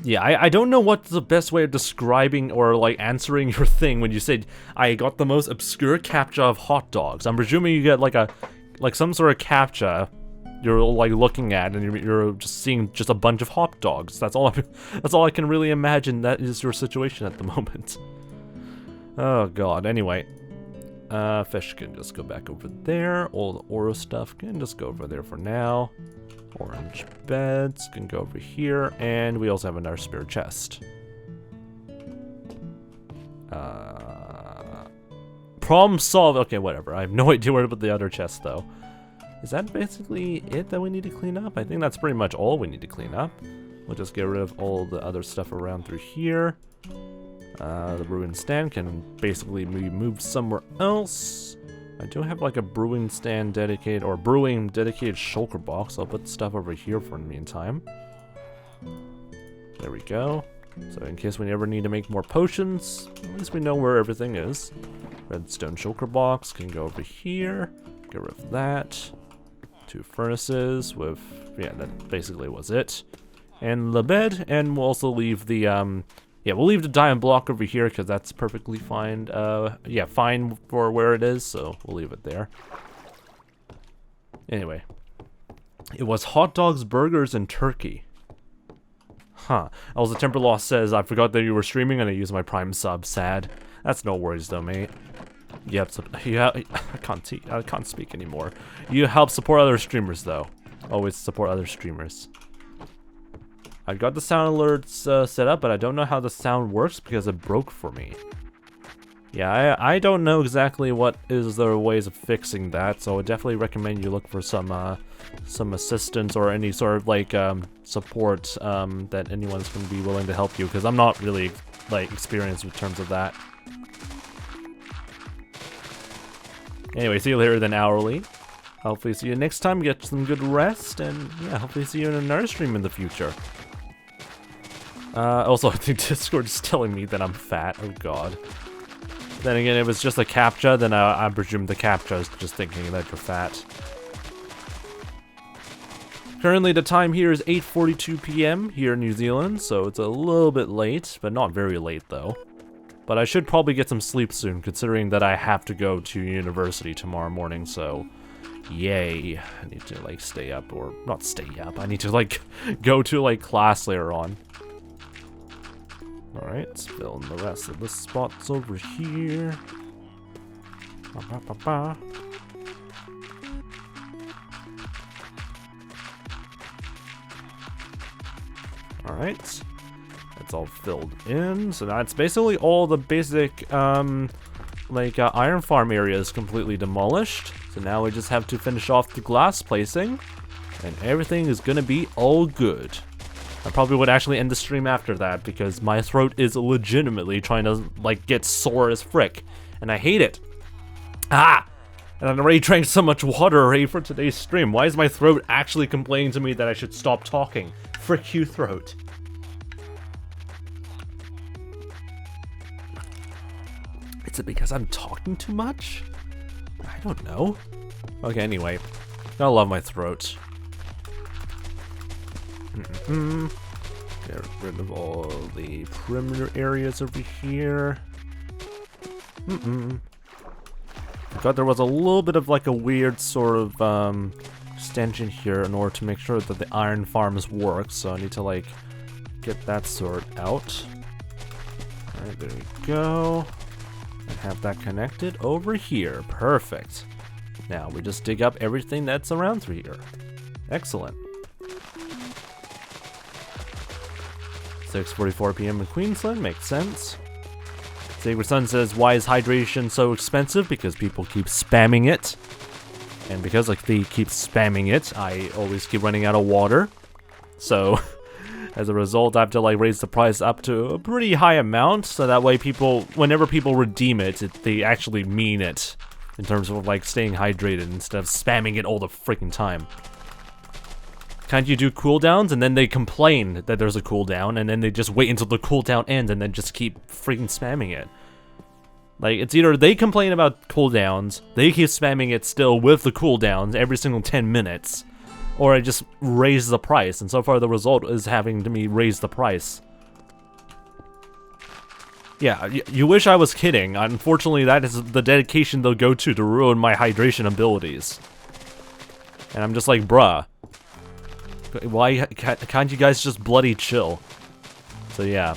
Yeah, I don't know what's the best way of describing or like answering your thing when you said I got the most obscure captcha of hot dogs. I'm presuming you get like some sort of captcha you're like looking at, and you're just seeing just a bunch of hot dogs. That's all I can really imagine that is your situation at the moment. Oh god, anyway. Fish can just go back over there. All the oro stuff can just go over there for now. Orange beds can go over here. And we also have another spare chest. Problem solved. Okay, whatever. I have no idea where to put the other chest, though. Is that basically it that we need to clean up? I think that's pretty much all we need to clean up. We'll just get rid of all the other stuff around through here. The brewing stand can basically be moved somewhere else. I do have like a brewing stand dedicated, or brewing dedicated shulker box. I'll put stuff over here for the meantime. There we go. So in case we ever need to make more potions, at least we know where everything is. Redstone shulker box can go over here. Get rid of that. 2 furnaces with, yeah, that basically was it. And the bed, and we'll also leave the, yeah, we'll leave the diamond block over here because that's perfectly fine. Yeah, fine for where it is, so we'll leave it there. Anyway, it was hot dogs, burgers, and turkey. Huh. Also, Temperlaw says, I forgot that you were streaming and I used my Prime sub. Sad. That's no worries though, mate. Yep, so, yeah, I can't speak anymore. You help support other streamers though. Always support other streamers. I got the sound alerts set up, but I don't know how the sound works because it broke for me. Yeah, I don't know exactly what is the ways of fixing that, so I definitely recommend you look for some assistance or any sort of like support that anyone's going to be willing to help you, because I'm not really like experienced in terms of that. Anyway, see you later then, Hourly. Hopefully see you next time, get some good rest, and yeah, hopefully see you in another stream in the future. Also, I think Discord is telling me that I'm fat. Oh god. Then again, if it's just a CAPTCHA, then I presume the CAPTCHA is just thinking that you're fat. Currently, the time here is 8:42 p.m. here in New Zealand, so it's a little bit late, but not very late though. But I should probably get some sleep soon, considering that I have to go to university tomorrow morning, so yay. I need to like stay up, or not stay up, I need to like go to like class later on. Alright, let's fill in the rest of the spots over here. Alright, that's all filled in. So that's basically all the basic, iron farm area is completely demolished. So now we just have to finish off the glass placing, and everything is gonna be all good. I probably would actually end the stream after that because my throat is legitimately trying to like get sore as frick, and I hate it. Ah! And I already drank so much water already for today's stream. Why is my throat actually complaining to me that I should stop talking? Frick you, throat. Is it because I'm talking too much? I don't know. Okay, anyway. I love my throat. Get rid of all the perimeter areas over here. Forgot there was a little bit of like a weird sort of extension here in order to make sure that the iron farms work, so I need to like get that sorted out. Alright, there we go. And have that connected over here. Perfect. Now we just dig up everything that's around through here. Excellent. 6:44 p.m. in Queensland, makes sense. Sacred Sun says, why is hydration so expensive? Because people keep spamming it. And because like they keep spamming it, I always keep running out of water. So, as a result, I have to like raise the price up to a pretty high amount, so that way people, whenever people redeem it, they actually mean it. In terms of like staying hydrated instead of spamming it all the freaking time. Can't you do cooldowns? And then they complain that there's a cooldown, and then they just wait until the cooldown ends and then just keep freaking spamming it. Like, it's either they complain about cooldowns, they keep spamming it still with the cooldowns every single 10 minutes, or I just raise the price, and so far the result is having to me raise the price. Yeah, you wish I was kidding. Unfortunately, that is the dedication they'll go to ruin my hydration abilities. And I'm just like, bruh. Why can't you guys just bloody chill? So yeah,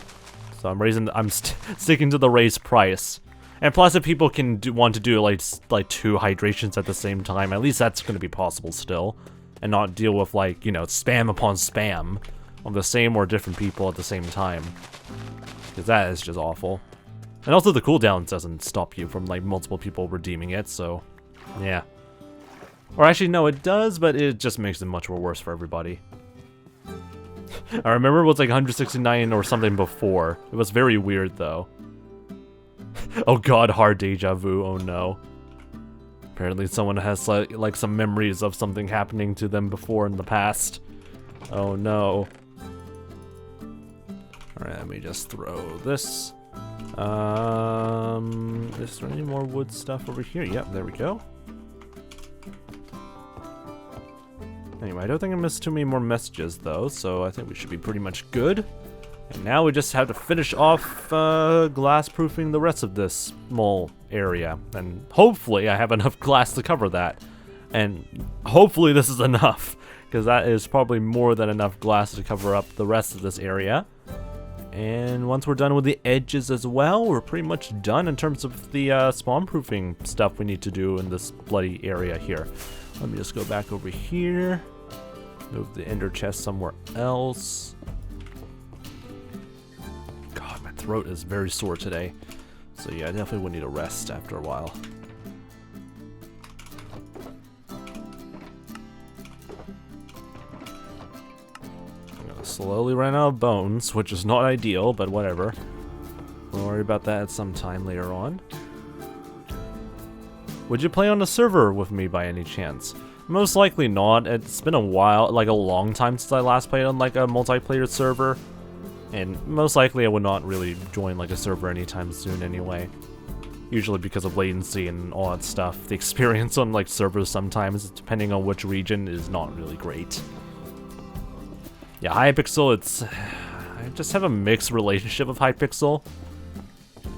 so I'm sticking to the raised price. And plus, if people can want to do like 2 hydrations at the same time, at least that's going to be possible still, and not deal with like, you know, spam upon spam of the same or different people at the same time, because that is just awful. And also the cooldown doesn't stop you from like multiple people redeeming it, so yeah. Or actually, no, it does, but it just makes it much more worse for everybody. I remember it was like 169 or something before. It was very weird though. Oh god, hard deja vu, oh no. Apparently someone has like some memories of something happening to them before in the past. Oh no. Alright, let me just throw this. Is there any more wood stuff over here? Yep, there we go. Anyway, I don't think I missed too many more messages though, so I think we should be pretty much good. And now we just have to finish off glass proofing the rest of this mole area. And hopefully I have enough glass to cover that. And hopefully this is enough, because that is probably more than enough glass to cover up the rest of this area. And once we're done with the edges as well, we're pretty much done in terms of the spawn proofing stuff we need to do in this bloody area here. Let me just go back over here. Move the ender chest somewhere else. God, my throat is very sore today. So yeah, I definitely would need a rest after a while. I'm gonna slowly run out of bones, which is not ideal, but whatever. We'll worry about that at some time later on. Would you play on a server with me by any chance? Most likely not. It's been a while, like a long time since I last played on like a multiplayer server. And most likely I would not really join like a server anytime soon anyway. Usually because of latency and all that stuff. The experience on like servers sometimes, depending on which region, is not really great. Yeah, Hypixel, I just have a mixed relationship with Hypixel.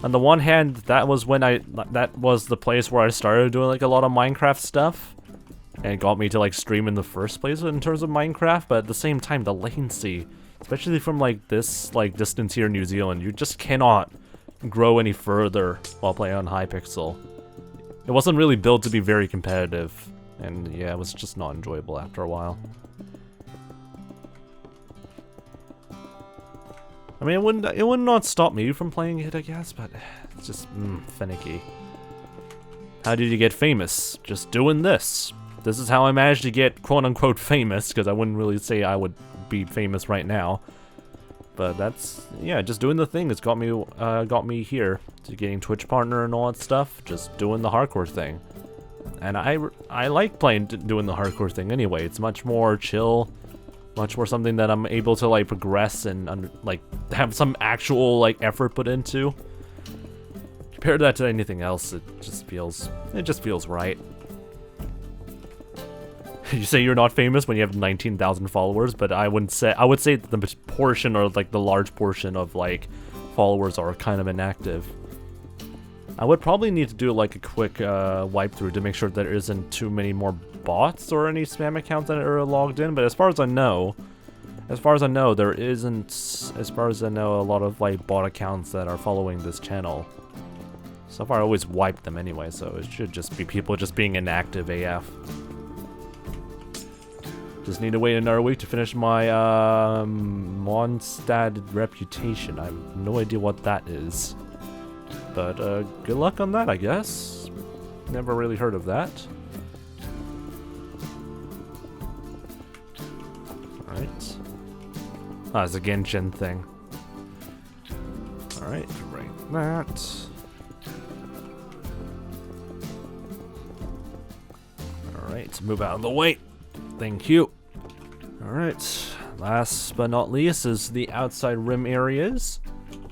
On the one hand, that was the place where I started doing like a lot of Minecraft stuff. And it got me to like stream in the first place in terms of Minecraft, but at the same time, the latency, especially from like this like distance here in New Zealand, you just cannot grow any further while playing on Hypixel. It wasn't really built to be very competitive, and yeah, it was just not enjoyable after a while. I mean, it would not stop me from playing it, I guess, but it's just finicky. How did you get famous? Just doing this. This is how I managed to get quote-unquote famous, because I wouldn't really say I would be famous right now. But that's, yeah, just doing the thing that's got me here, to getting Twitch partner and all that stuff, just doing the hardcore thing. And I like doing the hardcore thing anyway. It's much more chill, much more something that I'm able to like progress and like have some actual like effort put into. Compared that to anything else, it just feels right. You say you're not famous when you have 19,000 followers, but I would say the portion, or like the large portion of like followers, are kind of inactive. I would probably need to do like a quick wipe through to make sure there isn't too many more bots or any spam accounts that are logged in, but as far as I know, there isn't, as far as I know, a lot of like bot accounts that are following this channel. So far I always wipe them anyway, so it should just be people just being inactive AF. Just need to wait another week to finish my Mondstadt reputation. I have no idea what that is. But good luck on that, I guess. Never really heard of that. Alright. Ah, it's a Genshin thing. Alright, right that. Alright, move out of the way. Thank you. Alright, last but not least is the outside rim areas.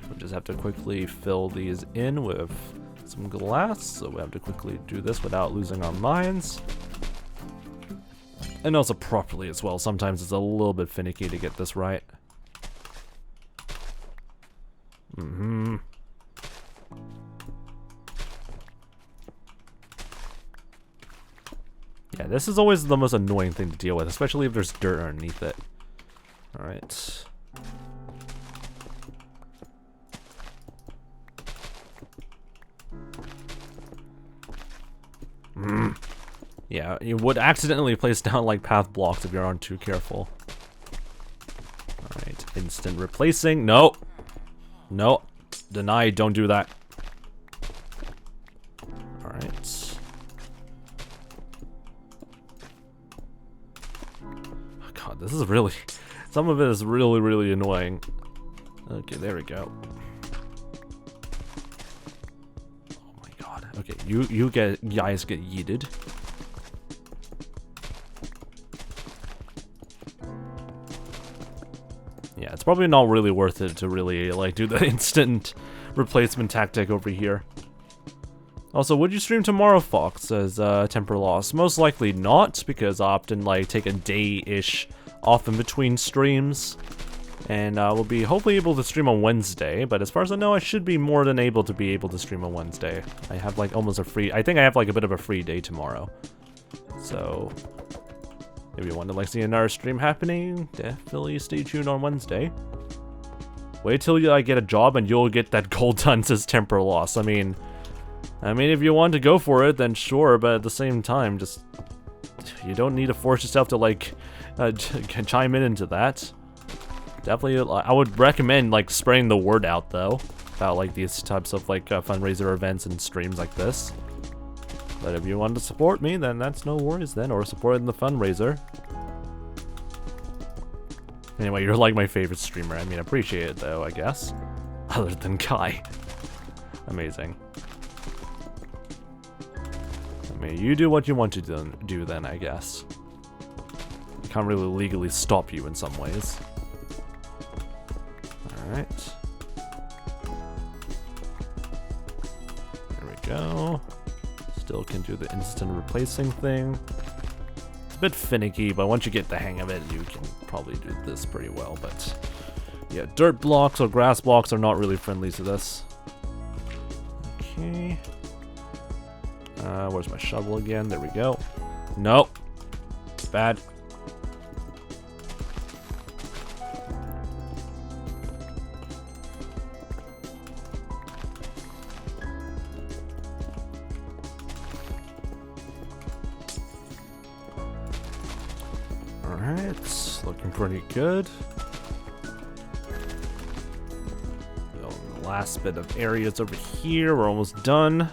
We just have to quickly fill these in with some glass, so we have to quickly do this without losing our minds. And also properly as well. Sometimes it's a little bit finicky to get this right. Yeah, this is always the most annoying thing to deal with, especially if there's dirt underneath it. Alright. Yeah, you would accidentally place down like path blocks if you aren't too careful. Alright, instant replacing. No! No. Deny, don't do that. Alright. Oh god, this is really... Some of it is really, really annoying. Okay, there we go. Oh my god. Okay, you guys get yeeted. Yeah, it's probably not really worth it to really, like, do the instant replacement tactic over here. Also, would you stream tomorrow, Fox? Says, 𝗬𝗏. Most likely not, because I often, like, take a day-ish off in between streams. And we'll be hopefully able to stream on Wednesday, but as far as I know, I should be more than able to be able to stream on Wednesday. I have, like, almost a free... I think I have, like, a bit of a free day tomorrow. So... if you want to like see another stream happening, definitely stay tuned on Wednesday. Wait till I get a job and you'll get that gold done, says 𝗬𝗏. I mean, if you want to go for it, then sure, but at the same time, just... you don't need to force yourself to, like, chime in into that. Definitely, I would recommend, like, spreading the word out, though, about, like, these types of, like, fundraiser events and streams like this. But if you want to support me, then that's no worries then, or support the fundraiser. Anyway, you're like my favorite streamer. I mean, appreciate it though, I guess. Other than Kai. Amazing. I mean, you do what you want to do then, I guess. I can't really legally stop you in some ways. Alright. There we go. Still can do the instant replacing thing. It's a bit finicky, but once you get the hang of it, you can probably do this pretty well. But yeah, dirt blocks or grass blocks are not really friendly to this. Okay. Where's my shovel again? There we go. Nope. Bad. Alright, looking pretty good. The last bit of areas over here, we're almost done.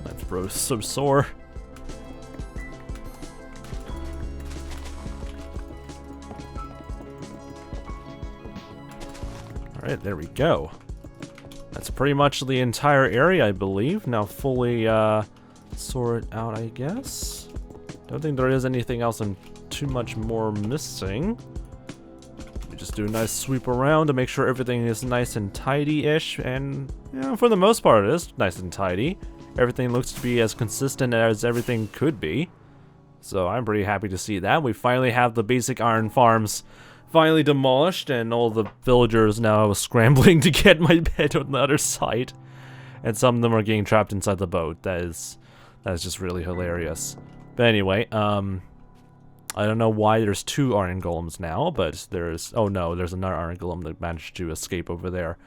My throat's so sore. Alright, there we go. That's pretty much the entire area, I believe. Now fully sorted out, I guess. Don't think there is anything else I'm too much more missing. We just do a nice sweep around to make sure everything is nice and tidy-ish, and yeah, for the most part it is nice and tidy. Everything looks to be as consistent as everything could be. So I'm pretty happy to see that. We finally have the basic iron farms finally demolished, and all the villagers now scrambling to get my bed on the other side. And some of them are getting trapped inside the boat. That is just really hilarious. But anyway, I don't know why there's 2 iron golems now, but there's... oh no, there's another iron golem that managed to escape over there.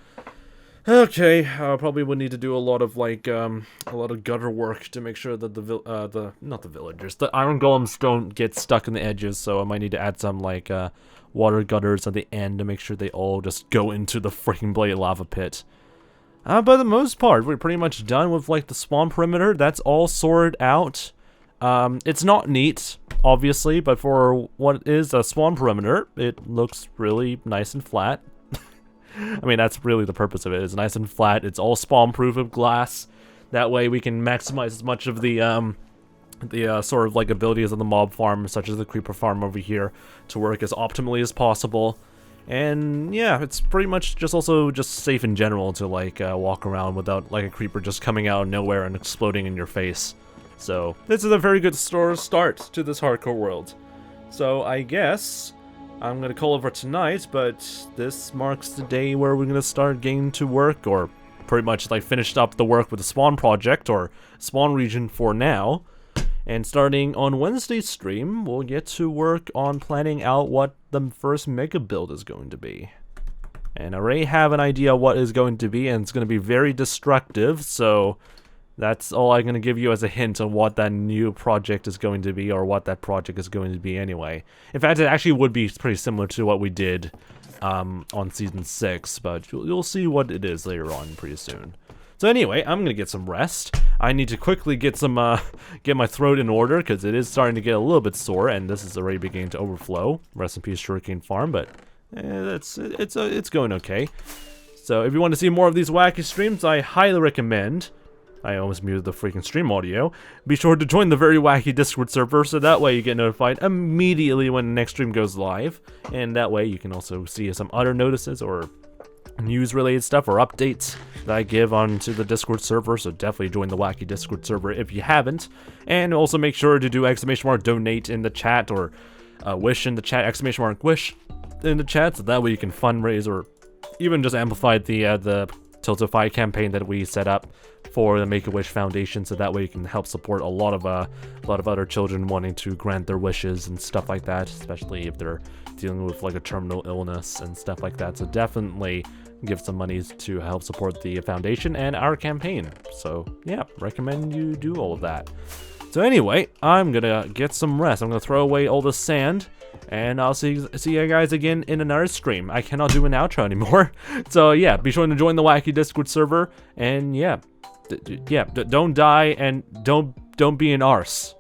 Okay, probably would need to do a lot of, like, a lot of gutter work to make sure that not the villagers, the iron golems don't get stuck in the edges, so I might need to add some, like, water gutters at the end to make sure they all just go into the freaking blade lava pit. But for the most part, we're pretty much done with, like, the spawn perimeter. That's all sorted out. It's not neat, obviously, but for what is a spawn perimeter, it looks really nice and flat. I mean, that's really the purpose of it. It's nice and flat. It's all spawn-proof of glass. That way we can maximize as much of the sort of like abilities of the mob farm, such as the creeper farm over here, to work as optimally as possible. And yeah, it's pretty much just also just safe in general to like walk around without like a creeper just coming out of nowhere and exploding in your face. So this is a very good start to this hardcore world. So I guess I'm gonna call it for tonight, but this marks the day where we're gonna start getting to work, or pretty much like finished up the work with the spawn project, or spawn region for now. And starting on Wednesday's stream, we'll get to work on planning out what the first mega build is going to be. And I already have an idea what is going to be, and it's going to be very destructive, so That's all I'm going to give you as a hint on what that new project is going to be, or what that project is going to be anyway. In fact, it actually would be pretty similar to what we did on Season 6, but you'll see what it is later on pretty soon. So anyway, I'm going to get some rest. I need to quickly get some get my throat in order, because it is starting to get a little bit sore, and this is already beginning to overflow. Rest in peace, Sugarcane Farm, but it's going okay. So if you want to see more of these wacky streams, I highly recommend... I almost muted the freaking stream audio. Be sure to join the Very Wacky Discord server, so that way you get notified immediately when the next stream goes live. And that way you can also see some other notices or news-related stuff or updates that I give onto the Discord server. So definitely join the Wacky Discord server if you haven't. And also make sure to do !donate in the chat, or wish in the chat, !wish in the chat, so that way you can fundraise or even just amplify the 𝗦cie𝗰𝗶 campaign that we set up for the Make-A-Wish Foundation, so that way you can help support a lot of other children wanting to grant their wishes and stuff like that, especially if they're dealing with like a terminal illness and stuff like that. So definitely give some monies to help support the foundation and our campaign. So yeah, recommend you do all of that. So anyway, I'm gonna get some rest. I'm gonna throw away all the sand, and I'll see you guys again in another stream. I cannot do an outro anymore. So yeah, be sure to join the Wacky Discord server, and yeah, don't die, and don't be an arse.